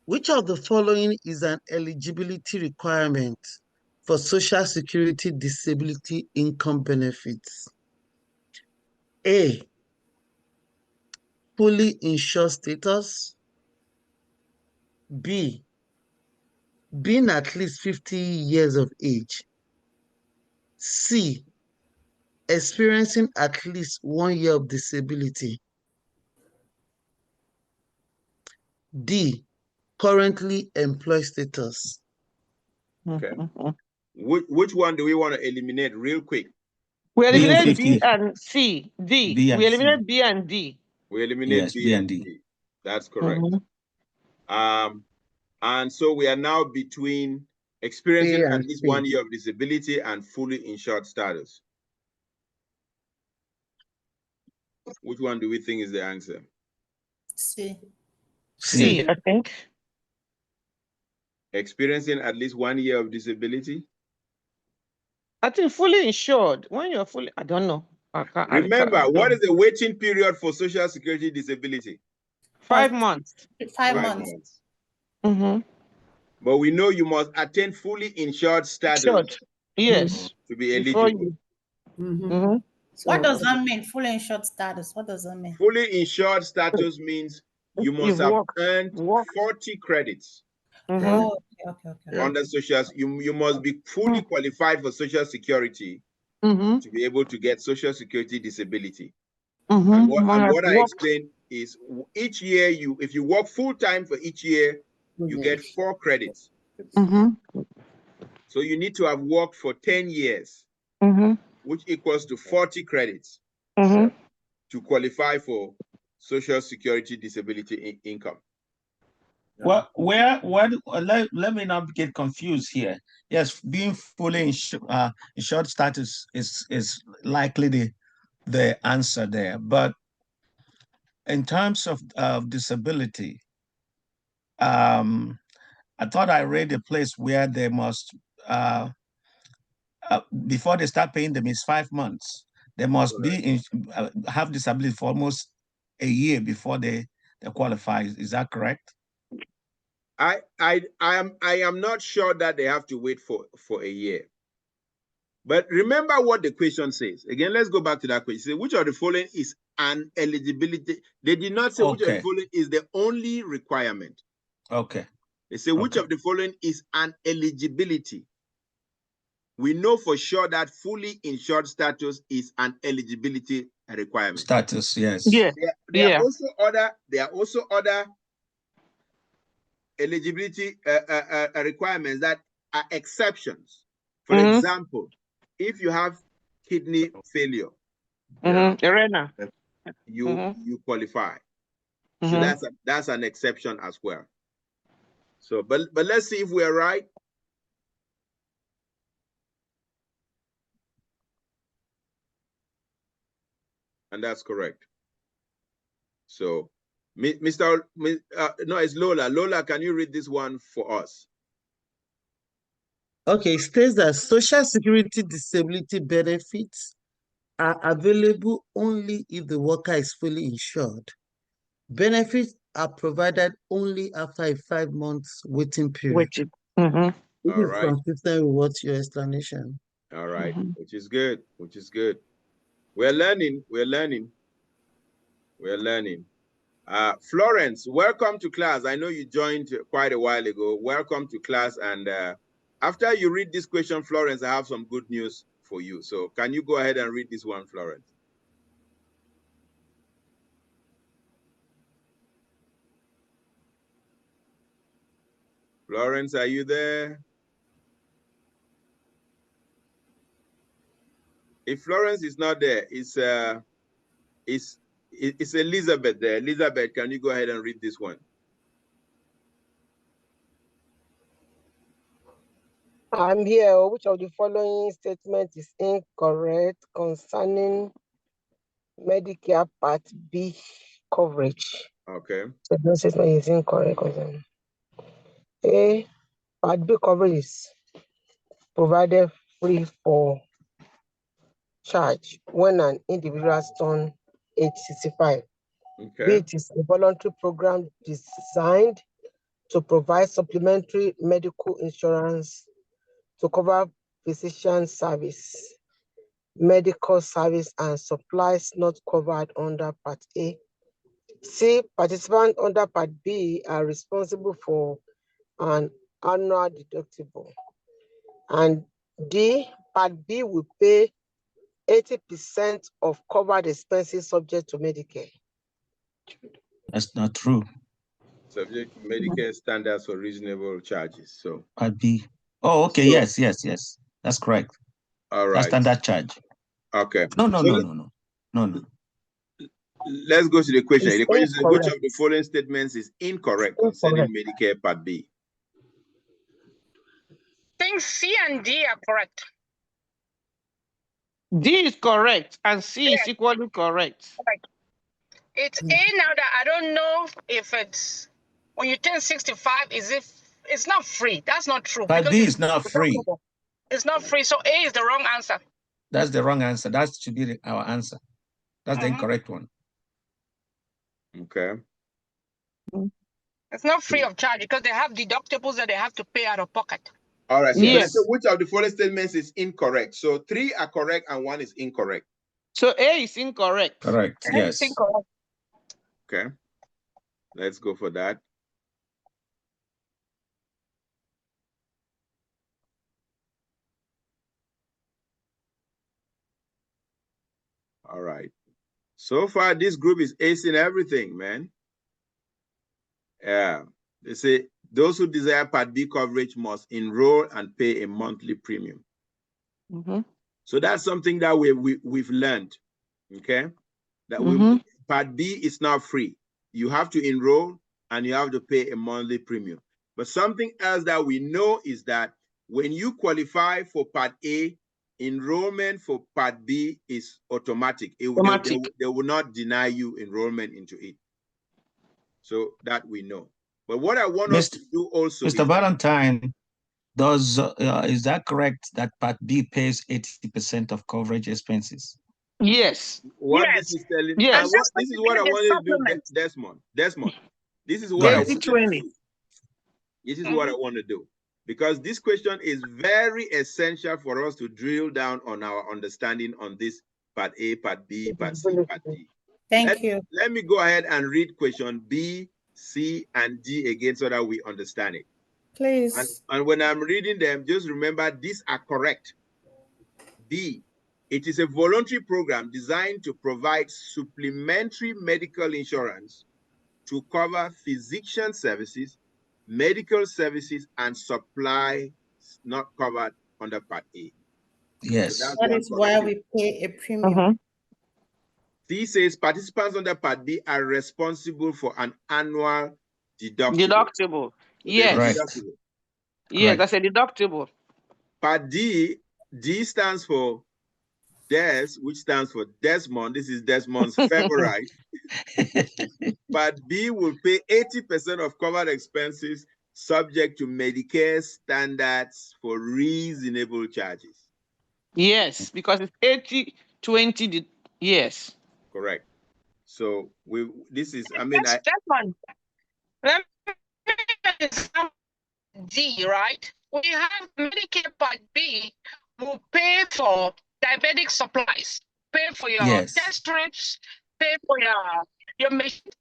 Which of the following is an eligibility requirement for Social Security disability income benefits? A, fully insured status. B, being at least 50 years of age. C, experiencing at least 1 year of disability. D, currently employed status. Okay. Which one do we want to eliminate real quick? We eliminate B and C. D. We eliminate B and D. We eliminate B and D. That's correct. And so we are now between experiencing at least 1 year of disability and fully insured status. Which one do we think is the answer? C. C, I think. Experiencing at least 1 year of disability? I think fully insured. When you're fully, I don't know. Remember, what is the waiting period for Social Security disability? 5 months. 5 months. But we know you must attain fully insured status. Yes. To be eligible. What does that mean? Fully insured status. What does that mean? Fully insured status means you must have earned 40 credits. Okay. Under social, you must be fully qualified for Social Security to be able to get Social Security disability. And what I explained is each year, if you work full time for each year, you get 4 credits. So you need to have worked for 10 years, which equals to 40 credits to qualify for Social Security disability income. Well, let me not get confused here. Yes, being fully insured status is likely the answer there. But in terms of disability, I thought I read a place where they must, before they start paying them, is 5 months. They must be have disability for almost a year before they qualify. Is that correct? I am not sure that they have to wait for a year. But remember what the question says. Again, let's go back to that question. Say, which of the following is an eligibility? They did not say which of the following is the only requirement. Okay. They say which of the following is an eligibility. We know for sure that fully insured status is an eligibility requirement. Status, yes. Yeah. There are also other eligibility requirements that are exceptions. For example, if you have kidney failure, you qualify. So that's an exception as well. So, but let's see if we're right. And that's correct. So, no, it's Lola. Lola, can you read this one for us? Okay, it states that Social Security disability benefits are available only if the worker is fully insured. Benefits are provided only after a 5 months waiting period. This is consistent with what's your explanation. All right, which is good, which is good. We're learning. Florence, welcome to class. I know you joined quite a while ago. Welcome to class. And after you read this question, Florence, I have some good news for you. So can you go ahead and read this one, Florence? Florence, are you there? If Florence is not there, it's Elizabeth there. Elizabeth, can you go ahead and read this one? I'm here. Which of the following statement is incorrect concerning Medicare Part B coverage? Okay. So the statement is incorrect. A, Part B coverage is provided free for charge when an individual turns age 65. Okay. B, it is a voluntary program designed to provide supplementary medical insurance to cover physician service, medical service, and supplies not covered under Part A. C, participants under Part B are responsible for an annual deductible. And D, Part B will pay 80% of covered expenses subject to Medicare. That's not true. Subject to Medicare standards for reasonable charges. So Part B. Oh, okay. So, yes. That's correct. All right. That's standard charge. Okay. No. Let's go to the question. The question is, which of the following statements is incorrect concerning Medicare Part B? I think C and D are correct. D is correct and C is equally correct. It's A now that I don't know if it's when you turn 65, it's not free. That's not true. Part B is not free. It's not free. So A is the wrong answer. That's the wrong answer. That should be our answer. That's the incorrect one. Okay. It's not free of charge because they have deductibles that they have to pay out of pocket. All right. So yes. Which of the following statements is incorrect? So 3 are correct and 1 is incorrect. So A is incorrect. Correct. Yes. Incorrect. Okay. Let's go for that. All right. So far, this group is acing everything, man. Yeah. They say those who desire Part B coverage must enroll and pay a monthly premium. So that's something that we've learned, okay? That Part B is not free. You have to enroll and you have to pay a monthly premium. But something else that we know is that when you qualify for Part A, enrollment for Part B is automatic. They will not deny you enrollment into it. So that we know. But what I want us to do also, Mr. Valentine, is that correct that Part B pays 80% of coverage expenses? Yes. What this is telling, yes. This is what I wanted to do, Desmond. This is what Right. I wanted to do. This is what I want to do. Because this question is very essential for us to drill down on our understanding on this Part A, Part B, Part C, Part D. Thank you. Let me go ahead and read question B, C, and D again so that we understand it. Please. And when I'm reading them, just remember these are correct. B, it is a voluntary program designed to provide supplementary medical insurance to cover physician services, medical services, and supplies not covered under Part A. Yes. So that is why we pay a premium. C says participants under Part B are responsible for an annual deductible. Yes. Right. Yes, that's a deductible. Part D stands for Des, which stands for Desmond. This is Desmond's favorite. Part B will pay 80% of covered expenses subject to Medicare standards for reasonable charges. Yes, because it's 80-20. Yes. Correct. So this is, I mean, that one. Let me D, right? We have Medicare Part B will pay for diabetic supplies, pay for your test strips, pay for your machine.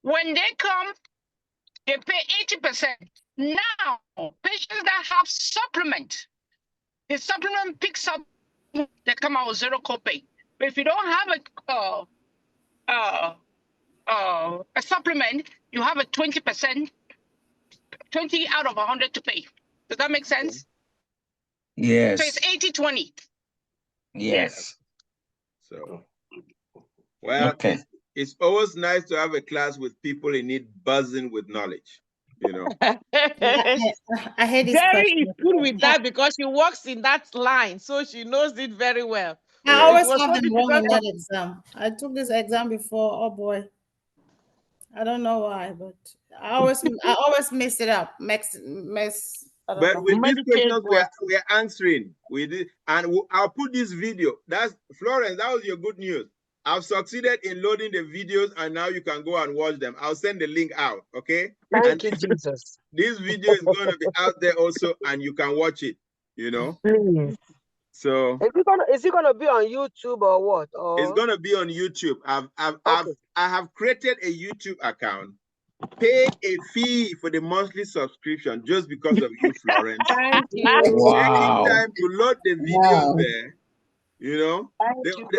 When they come, they pay 80%. Now, patients that have supplement, the supplement picks up, they come out with zero copay. But if you don't have a supplement, you have a 20%, 20 out of 100 to pay. Does that make sense? Yes. So it's 80-20. Yes. So, well, okay. It's always nice to have a class with people in it buzzing with knowledge, you know. I hate this Jerry question. is good with that because she works in that line, so she knows it very well. I always have them wrong in that exam. I took this exam before. Oh boy, I don't know why, but I always mess it up. But with these questions we are answering, I'll put this video. That's Florence. That was your good news. I've succeeded in loading the videos, and now you can go and watch them. I'll send the link out. Okay. Thank you, Jesus. This video is going to be out there also, and you can watch it. You know. Please. So is it gonna be on YouTube or what? Or... It's gonna be on YouTube. I have created a YouTube account, paid a fee for the monthly subscription just because of you, Florence. Thank you. Wow. Taking time to load the videos there. You know,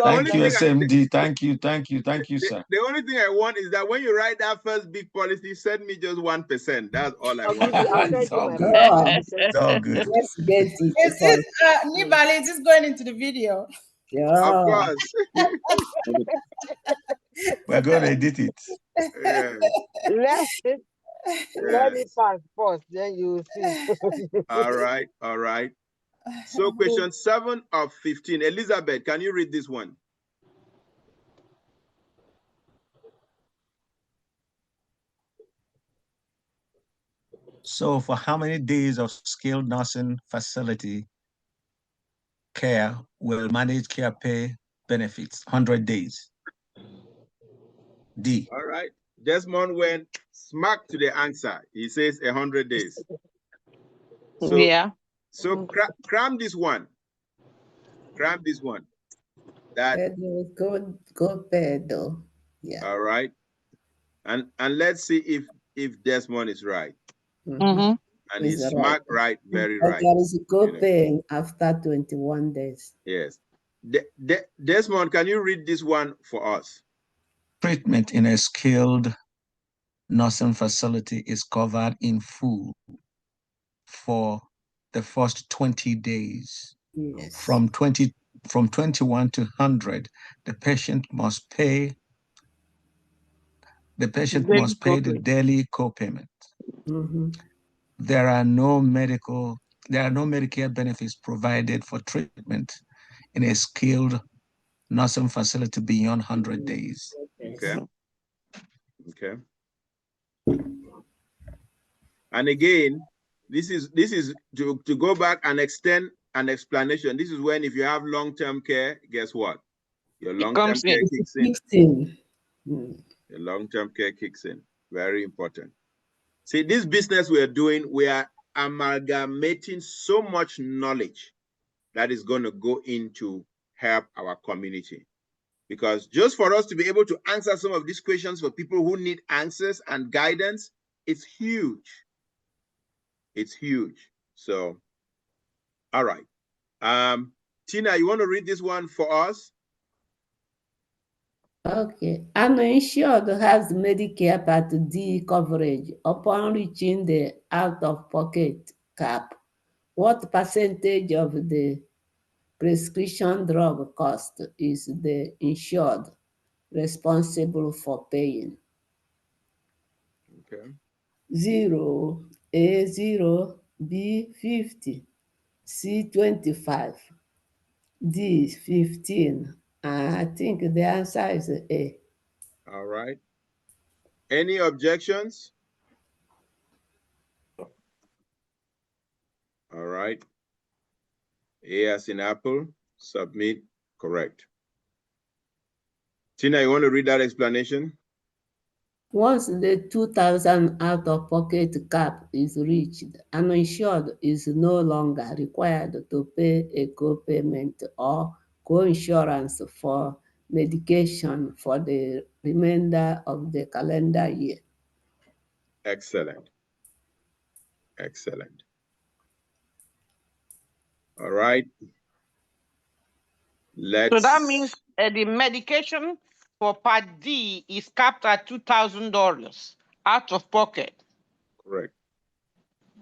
thank you, SMD. Thank you, sir. The only thing I want is that when you write that first big policy, send me just 1%. That's all I want. It's all good. It's all good. Let's get it. Is this Nibali? Is this going into the video? Yeah. Of course. We're going to edit it. Yeah. Let me pass first, then you see. All right. So question 7 of 15. Elizabeth, can you read this one? So for how many days of skilled nursing facility care will managed care pay benefits? 100 days. D. All right. Desmond went smack to the answer. He says 100 days. So, yeah. So cram this one. Cram this one. That go Pedro. Yeah. All right. And let's see if Desmond is right. Mm-hmm. And he's smart, right, very right. There is a copay after 21 days. Yes. Desmond, can you read this one for us? Treatment in a skilled nursing facility is covered in full for the first 20 days. Yes. From 21 to 100, the patient must pay the daily co-payment. There are no Medicare benefits provided for treatment in a skilled nursing facility beyond 100 days. Okay. Okay. And again, this is to go back and extend an explanation. This is when, if you have long-term care, guess what? Your long-term care kicks in. Your long-term care kicks in. Very important. See, this business we are doing, we are amalgamating so much knowledge that is going to go into help our community. Because just for us to be able to answer some of these questions for people who need answers and guidance, it's huge. It's huge. So, all right. Tina, you want to read this one for us? Okay. Uninsured has Medicare Part D coverage upon reaching the out-of-pocket cap. What percentage of the prescription drug cost is the insured responsible for paying? Okay. 0, A 0, B 50, C 25, D 15. I think the answer is A. All right. Any objections? All right. A as in apple, submit, correct. Tina, you want to read that explanation? Once the 2,000 out-of-pocket cap is reached, uninsured is no longer required to pay a co-payment or co-insurance for medication for the remainder of the calendar year. Excellent. Excellent. All right. So that means the medication for Part D is capped at $2,000 out of pocket. Correct.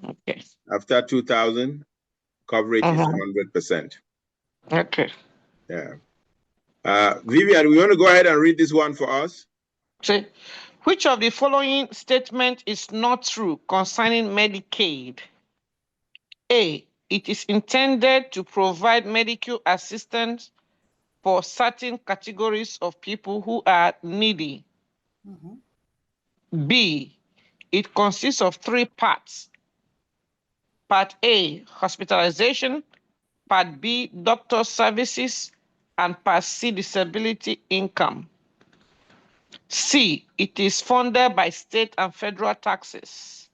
Okay. After 2,000, coverage is 100%. Okay. Yeah. Vivian, we want to go ahead and read this one for us. See, which of the following statement is not true concerning Medicaid? A, it is intended to provide medical assistance for certain categories of people who are needy. B, it consists of 3 parts. Part A, hospitalization. Part B, doctor services. And Part C, disability income. C, it is funded by state and federal taxes.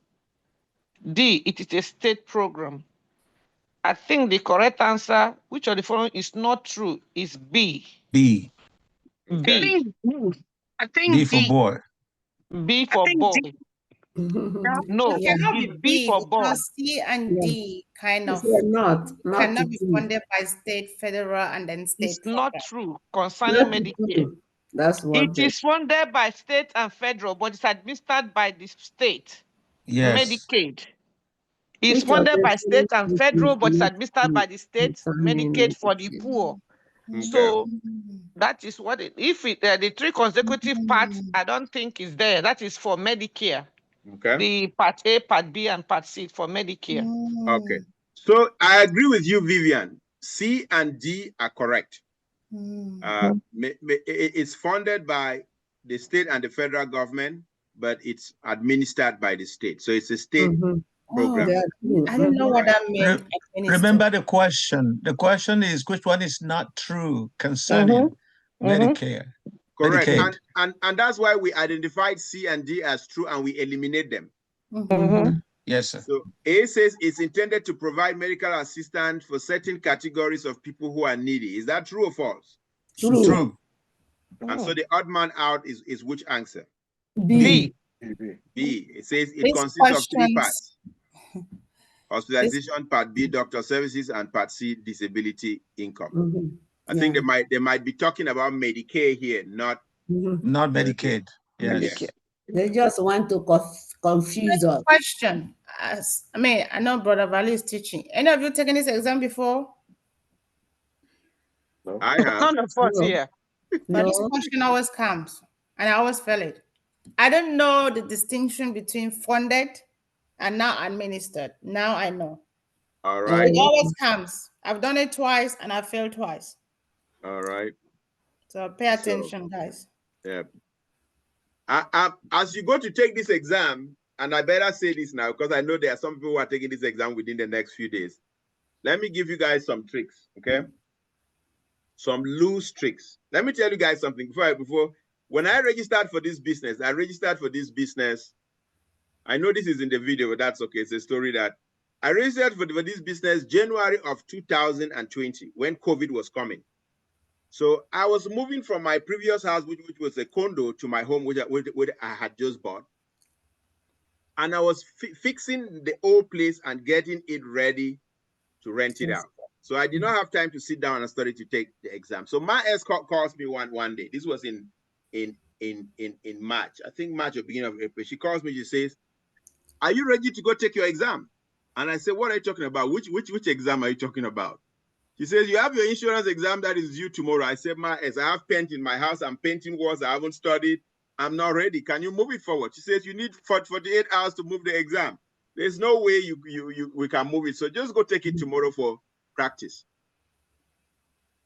D, it is a state program. I think the correct answer, which of the following is not true, is B. B. B. I think B for boy. B for boy. No, it cannot be B for boy. because C and D kind of cannot be funded by state, federal, and then state. It's not true concerning Medicare. That's what it is funded by state and federal, but it's administered by the state. Yes. Medicaid. It's funded by state and federal, but it's administered by the state. Medicaid for the poor. So that is what it. If the 3 consecutive parts, I don't think is there. That is for Medicare. Okay. The Part A, Part B, and Part C for Medicare. Okay. So I agree with you, Vivian. C and D are correct. It's funded by the state and the federal government, but it's administered by the state. So it's a state program. I don't know what that means. Remember the question. The question is which one is not true concerning Medicare. Correct. And that's why we identified C and D as true and we eliminate them. Yes, sir. So A says it's intended to provide medical assistance for certain categories of people who are needy. Is that true or false? True. And so the odd man out is which answer? B. B. It says it consists of 3 parts. Hospitalization, Part B, doctor services, and Part C, disability income. I think they might be talking about Medicare here, not Medicaid. Yes. Medicare. They just want to confuse us. Question. I know Brother Valley is teaching. Any of you taken this exam before? No. I have. None of us No. here. But this No. question always comes, and I always fail it. I don't know the distinction between funded and now administered. Now I know. All It right. always comes. I've done it twice and I failed twice. All right. So pay attention, guys. Yeah. As you go to take this exam, and I better say this now because I know there are some people who are taking this exam within the next few days. Let me give you guys some tricks, okay? Some loose tricks. Let me tell you guys something before. When I registered for this business, I know this is in the video, but that's okay. It's a story that I registered for this business January of 2020 when COVID was coming. So I was moving from my previous house, which was a condo, to my home, which I had just bought. And I was fixing the old place and getting it ready to rent it out. So I did not have time to sit down and study to take the exam. So my ex calls me one day. This was in March. I think March or beginning of April. She calls me. She says, "Are you ready to go take your exam?" And I said, "What are you talking about? Which exam are you talking about?" She says, "You have your insurance exam that is due tomorrow." I said, "As I have paint in my house, I'm painting walls. I haven't studied. I'm not ready. Can you move it forward?" She says, "You need 48 hours to move the exam. There's no way we can move it. So just go take it tomorrow for practice."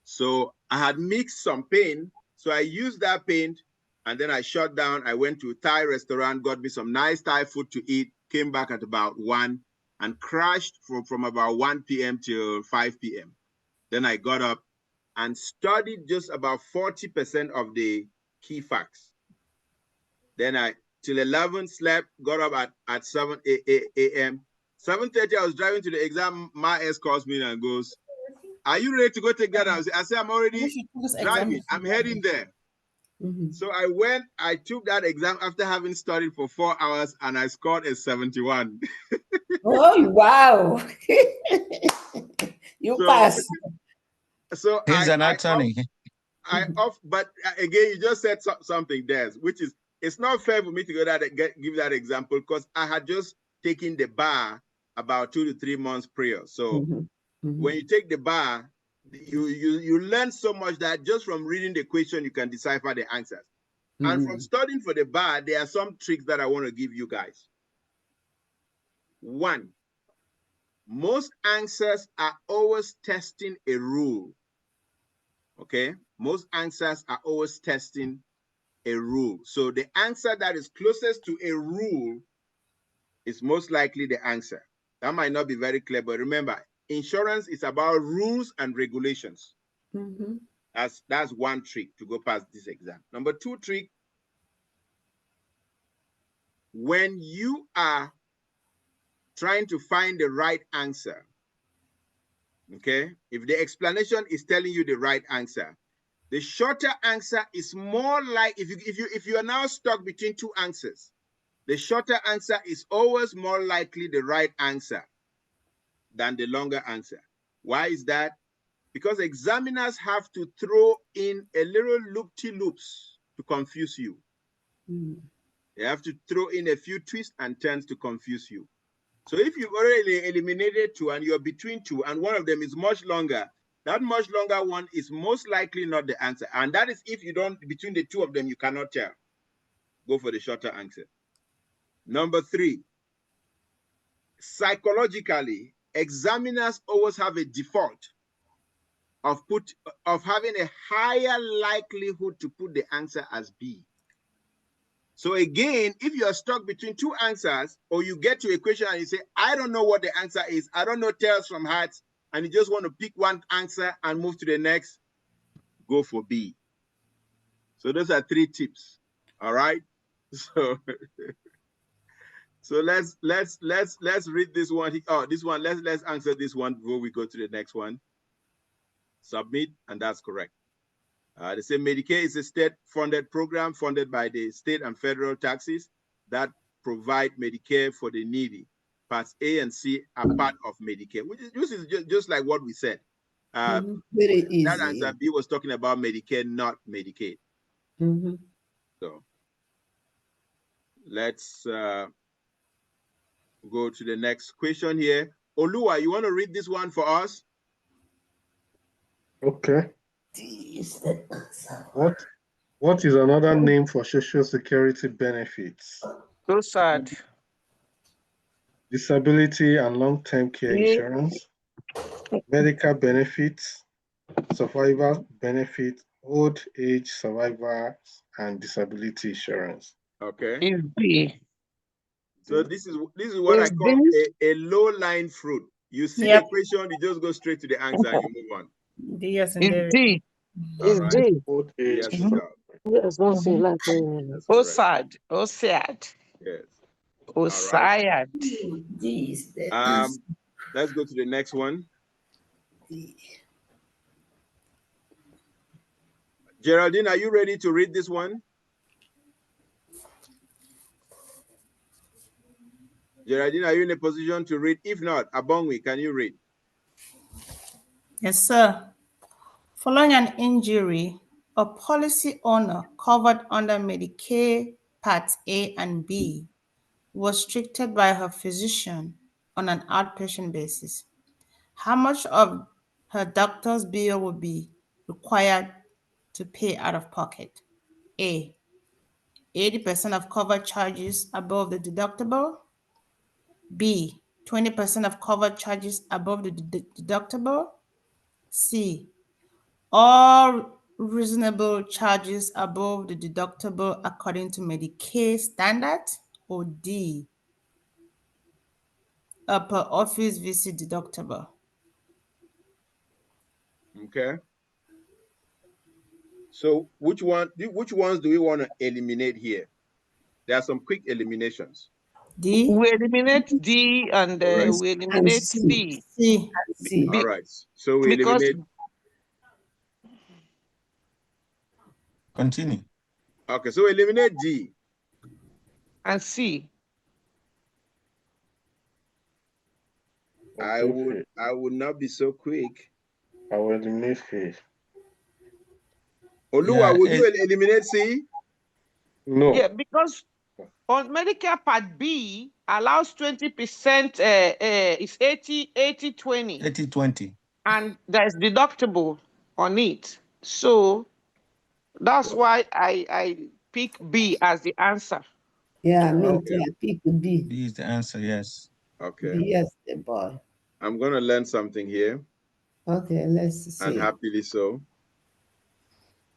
So I had mixed some paint. So I used that paint and then I shut down. I went to a Thai restaurant, got me some nice Thai food to eat, came back at about 1 and crashed from about 1 p.m. till 5 p.m. Then I got up and studied just about 40% of the key facts. Then I, till 11, slept, got up at 7 a.m. 7:30, I was driving to the exam. My ex calls me and goes, "Are you ready to go take that?" I said, "I'm already driving. I'm heading there." So I went, I took that exam after having studied for 4 hours and I scored a 71. Oh, wow. You passed. So He's an attorney. But again, you just said something there, which is, it's not fair for me to give that example because I had just taken the bar about 2 to 3 months prior. So when you take the bar, you learn so much that just from reading the question, you can decipher the answers. And from studying for the bar, there are some tricks that I want to give you guys. One, most answers are always testing a rule. Okay? Most answers are always testing a rule. So the answer that is closest to a rule is most likely the answer. That might not be very clear, but remember, insurance is about rules and regulations. That's one trick to go past this exam. Number 2 trick, when you are trying to find the right answer, okay, if the explanation is telling you the right answer, the shorter answer is more like, if you are now stuck between 2 answers, the shorter answer is always more likely the right answer than the longer answer. Why is that? Because examiners have to throw in a little loop-de-loops to confuse you. They have to throw in a few twists and turns to confuse you. So if you've already eliminated 2 and you're between 2 and one of them is much longer, that much longer one is most likely not the answer. And that is if you don't, between the 2 of them, you cannot tell. Go for the shorter answer. Number 3, psychologically, examiners always have a default of having a higher likelihood to put the answer as B. So again, if you are stuck between 2 answers, or you get to a question and you say, "I don't know what the answer is, I don't know tails from hearts," and you just want to pick one answer and move to the next, go for B. So those are 3 tips. All right. So let's read this one. Oh, this one. Let's answer this one before we go to the next one. Submit, and that's correct. They say Medicare is a state-funded program funded by the state and federal taxes that provide Medicare for the needy. Parts A and C are part of Medicare, which is just like what we said. Very easy. That answer B was talking about Medicare, not Medicaid. So let's go to the next question here. Olua, you want to read this one for us? Okay. D is the answer. What is another name for social security benefits? So sad. Disability and long-term care insurance, medical benefits, survivor benefit, old age survivor, and disability insurance. Okay. Is B. So this is what I call a low-lying fruit. You see the question, you just go straight to the answer and you move on. D, yes, and Is D. Is All right. D. Old age. Yes, sir. Yes, one thing like That's Oh correct. sad. Oh sad. Yes. Oh right. sad. D is the answer. Let's go to the next one. Geraldine, are you ready to read this one? Geraldine, are you in a position to read? If not, Abongwi, can you read? Yes, sir. Following an injury, a policy owner covered under Medicare Part A and B was treated by her physician on an outpatient basis. How much of her doctor's bill would be required to pay out of pocket? A, 80% of covered charges above the deductible. B, 20% of covered charges above the deductible. C, all reasonable charges above the deductible according to Medicare standards. Or D, a per office visit deductible. Okay. So which ones do we want to eliminate here? There are some quick eliminations. D. We eliminate D and we eliminate C. C. All right. So we Because eliminate. Continue. Okay, so eliminate D and C. I would not be so quick. I will eliminate C. Olua, would you eliminate C? No. Yeah, because on Medicare Part B allows 20%, it's 80-20. 80-20. And there's deductible on it. So that's why I pick B as the answer. Yeah, me too. I pick B. B is the answer, yes. Okay. B, yes, the boy. I'm going to learn something here. Okay, let's see. And happily so.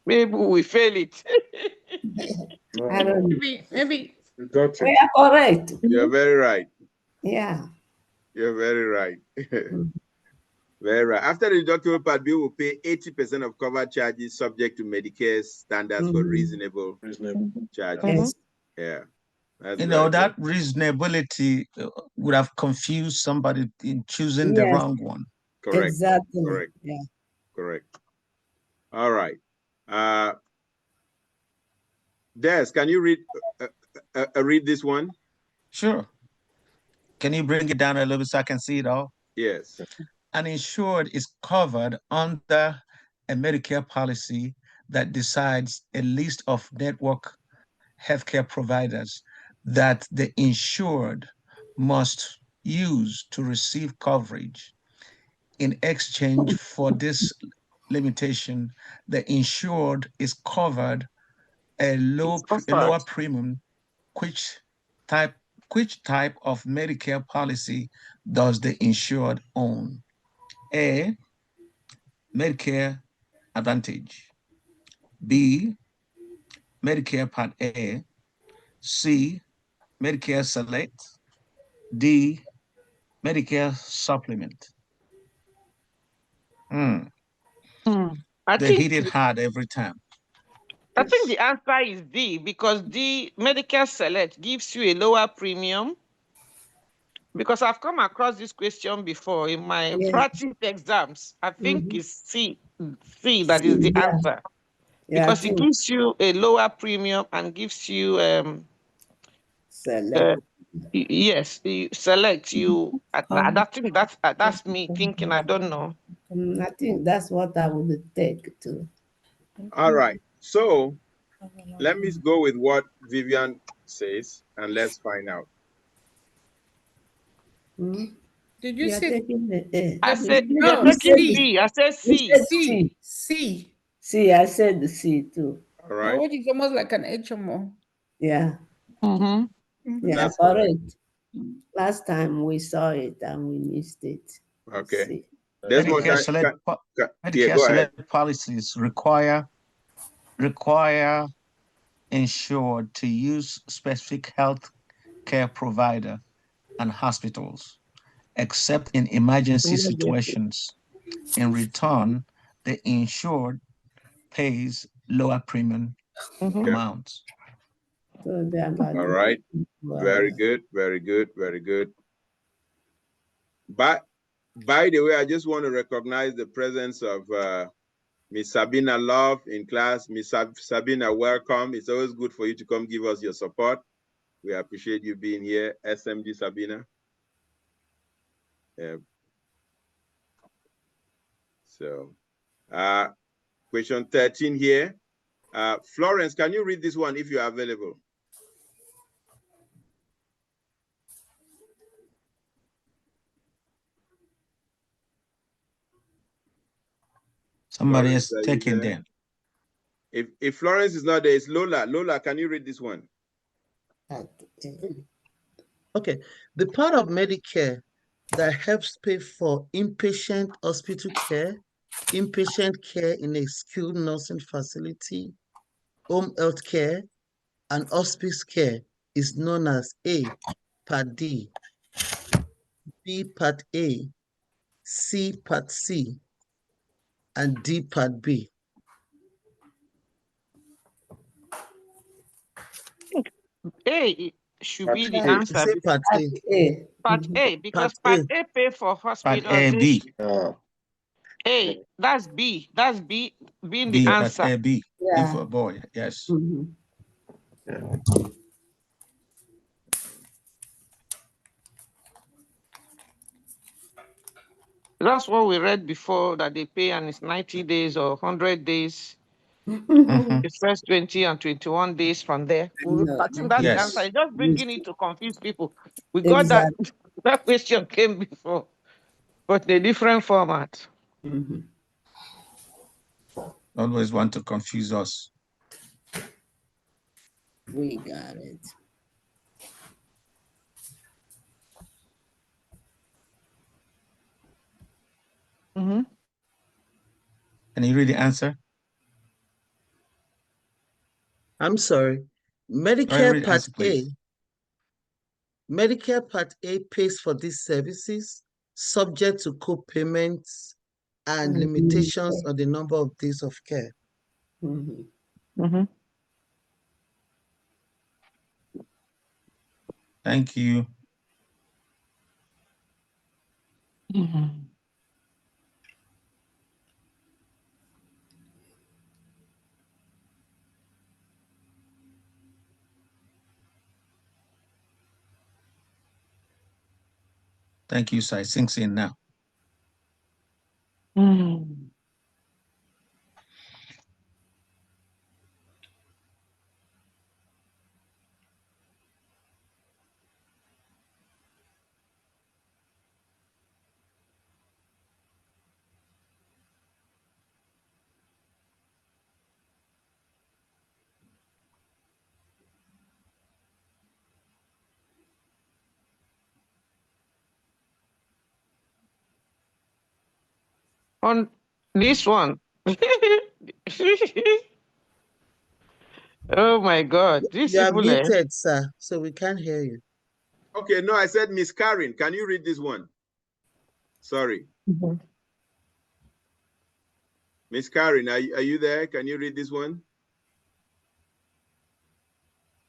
Maybe we fail it. I don't know. Maybe. We are correct. You're very right. Yeah. You're very right. Very right. After the deductible Part B will pay 80% of covered charges subject to Medicare standards for reasonable charges. Yes. Yeah. You know, that reasonability would have confused somebody in choosing the wrong one. Correct. Exactly. Correct. Yeah. Correct. All right. Des, can you read this one? Sure. Can you bring it down a little bit so I can see it all? Yes. An insured is covered under a Medicare policy that decides a list of network healthcare providers that the insured must use to receive coverage. In exchange for this limitation, the insured is covered a lower premium. Which type of Medicare policy does the insured own? A, Medicare Advantage. B, Medicare Part A. C, Medicare Select. D, Medicare Supplement. They hit it hard every time. I think the answer is D, because D, Medicare Select, gives you a lower premium. Because I've come across this question before in my practice exams. I think it's C that is the answer. Because it gives you a lower premium and gives you Select. Yes, you select you. I think that's me thinking. I don't know. I think that's what I would take too. All right. So Let me go with what Vivian says and let's find out. Did you You are say taking the A. I said, no? you're taking C. B. I said You C. said C. C. C. C, I said the C too. All My right. word is almost like an HMO. Yeah, Mm-hmm. yeah, That's correct. correct. Last time we saw it and we missed it. Okay. C. Desmond, Medicare select yeah, Medicare go ahead. select policies require insured to use specific health care provider and hospitals, except in emergency situations. In return, the insured pays lower premium amounts. So they are about All to right. go Very good. Very good. Very good. But by the way, I just want to recognize the presence of Miss Sabina Love in class. Miss Sabina, welcome. It's always good for you to come give us your support. We appreciate you being here, SMG Sabina. So, question 13 here. Florence, can you read this one if you are available? Somebody Florence, is taking there? them. If Florence is not there, it's Lola. Lola, can you read this one? Okay, the part of Medicare that helps pay for inpatient hospital care, inpatient care in a skilled nursing facility, home health care, and hospice care is known as A, Part D, B, Part A, C, Part C, and D, Part B. A should be the A. answer. Say Part A. Part A, because Part A pay for hospitals. Part A, B. A, that's B. That's B being B, the that's answer. A, B. Yeah. B for boy, yes. That's what we read before, that they pay and it's 90 days or 100 days. The first 20 and 21 days from there. I think that's the answer. It's just bringing it to confuse people. We got Exactly. that question came before, but in a different format. Always want to confuse us. We got it. Can you read the answer? I'm sorry. Medicare Part A. Medicare Part A pays for these services subject to co-payments and limitations on the number of days of care. Thank you. Thank you, sir. It sinks in now. On this one. Oh my God. This You are people, muted, sir, so we can't hear you. Okay, no, I said Miss Karen. Can you read this one? Sorry. Miss Karen, are you there? Can you read this one?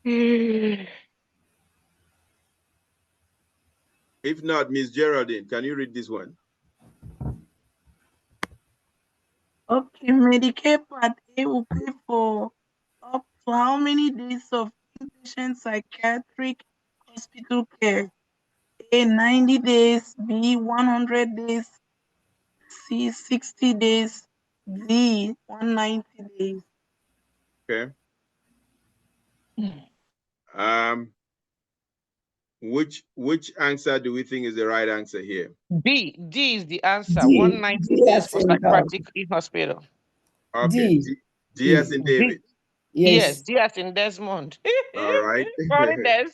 If not, Miss Geraldine, can you read this one? Okay, Medicare Part A will pay for up to how many days of inpatient psychiatric hospital care? A, 90 days, B, 100 days, C, 60 days, D, 190 days. Okay. Which answer do we think is the right answer here? D is the answer. D. 190 D days as for in psychiatric in hospital. Okay. D as in David. Yes, D as in Desmond. All right. Sorry, Des.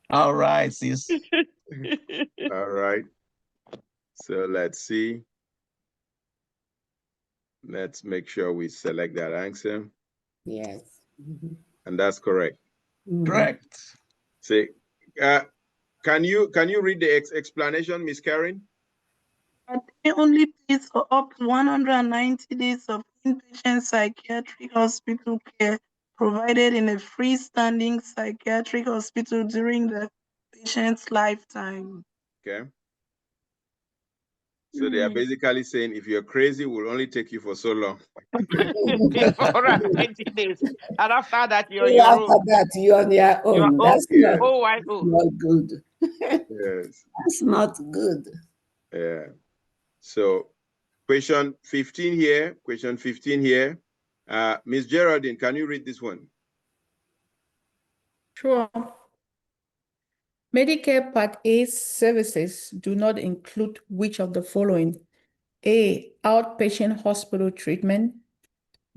All right, sis. All right. So let's see. Let's make sure we select that answer. Yes. And that's correct. Correct. See, can you read the explanation, Miss Karen? But it only pays for up to 190 days of inpatient psychiatric hospital care provided in a freestanding psychiatric hospital during the patient's lifetime. Okay. So they are basically saying if you're crazy, we'll only take you for so long. 490 days. And after that, you're After your own. that, you're on your own. That's Yeah. not good. Yes. That's not good. Yeah. So question 15 here. Question 15 here. Miss Geraldine, can you read this one? Sure. Medicare Part A services do not include which of the following? A, outpatient hospital treatment.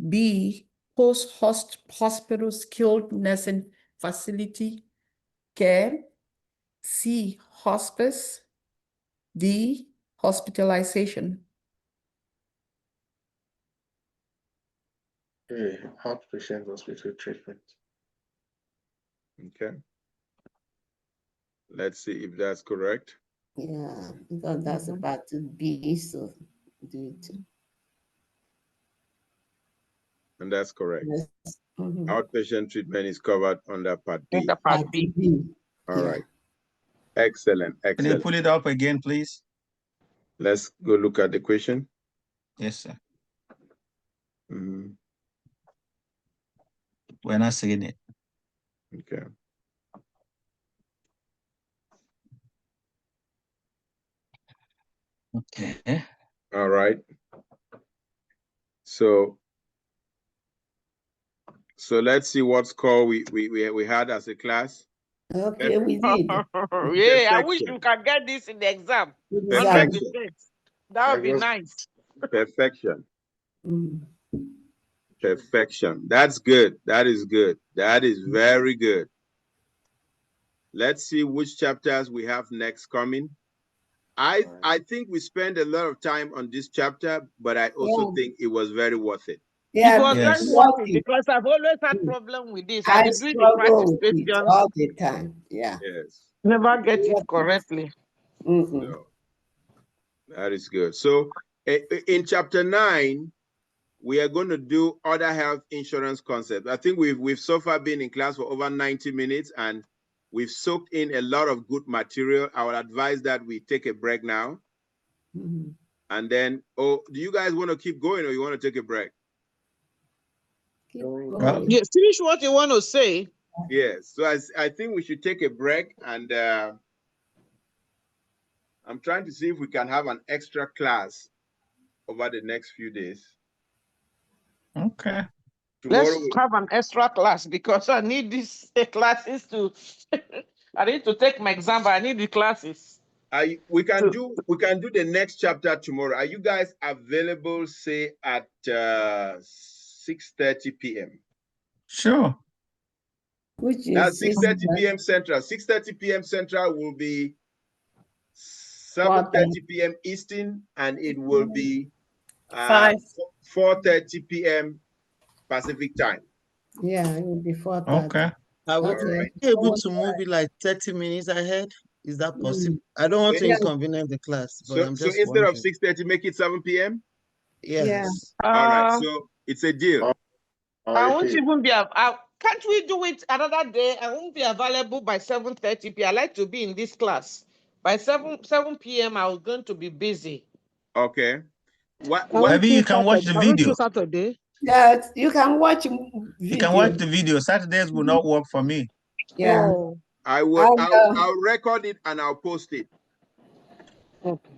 B, post-hospital skilled nursing facility care. C, hospice. D, hospitalization. Outpatient hospital treatment. Okay. Let's see if that's correct. Yeah, because that's about to be so. Do it. And that's correct. Yes. Outpatient treatment is covered under Part B. Part B. All right. Excellent. Can you Excellent. pull it up again, please? Let's go look at the question. Yes, sir. Mhm. We're not seeing it. Okay. Okay. All right. So let's see what score we had as a class. Okay, we did. Yeah, I wish you can get this in the exam. 100%. That would be nice. Perfection. Perfection. That's good. That is good. That is very good. Let's see which chapters we have next coming. I think we spent a lot of time on this chapter, but I also think it was very worth it. Yeah, it was very worth it because I've always had problem with this. I I've been doing the practice struggle with it questions all the time. Yeah. Yes. Never get it correctly. So, that is good. So in chapter 9, we are going to do other health insurance concepts. I think we've so far been in class for over 90 minutes and we've soaked in a lot of good material. I would advise that we take a break now. And then, do you guys want to keep going or you want to take a break? Yes, finish what you want to say. Yes, so I think we should take a break and I'm trying to see if we can have an extra class over the next few days. Okay. Let's have an extra class because I need these classes to I need to take my exam, but I need the classes. We can do the next chapter tomorrow. Are you guys available, say, at 6:30 p.m.? Sure. Which is That's 6:30 p.m. Central. 6:30 p.m. Central will be 7:30 p.m. Eastern, and it will be 4:30 p.m. Pacific time. Yeah, it will be 4:30. Okay. I will be able to move it like 30 minutes ahead. Is that possible? I don't want to inconvenience the class, but I'm just instead of wondering. 6:30, make it 7 p.m. Yes. All right. So it's a deal. I won't even be. Can't we do it another day? I won't be available by 7:30 p.m. I like to be in this class. By 7 p.m. I was going to be busy. Okay. Maybe you can watch the video. Saturday. Yeah, you can watch video. You can watch the video. Saturdays will not work for me. Yeah. I will. I'll record it and I'll post it. Okay.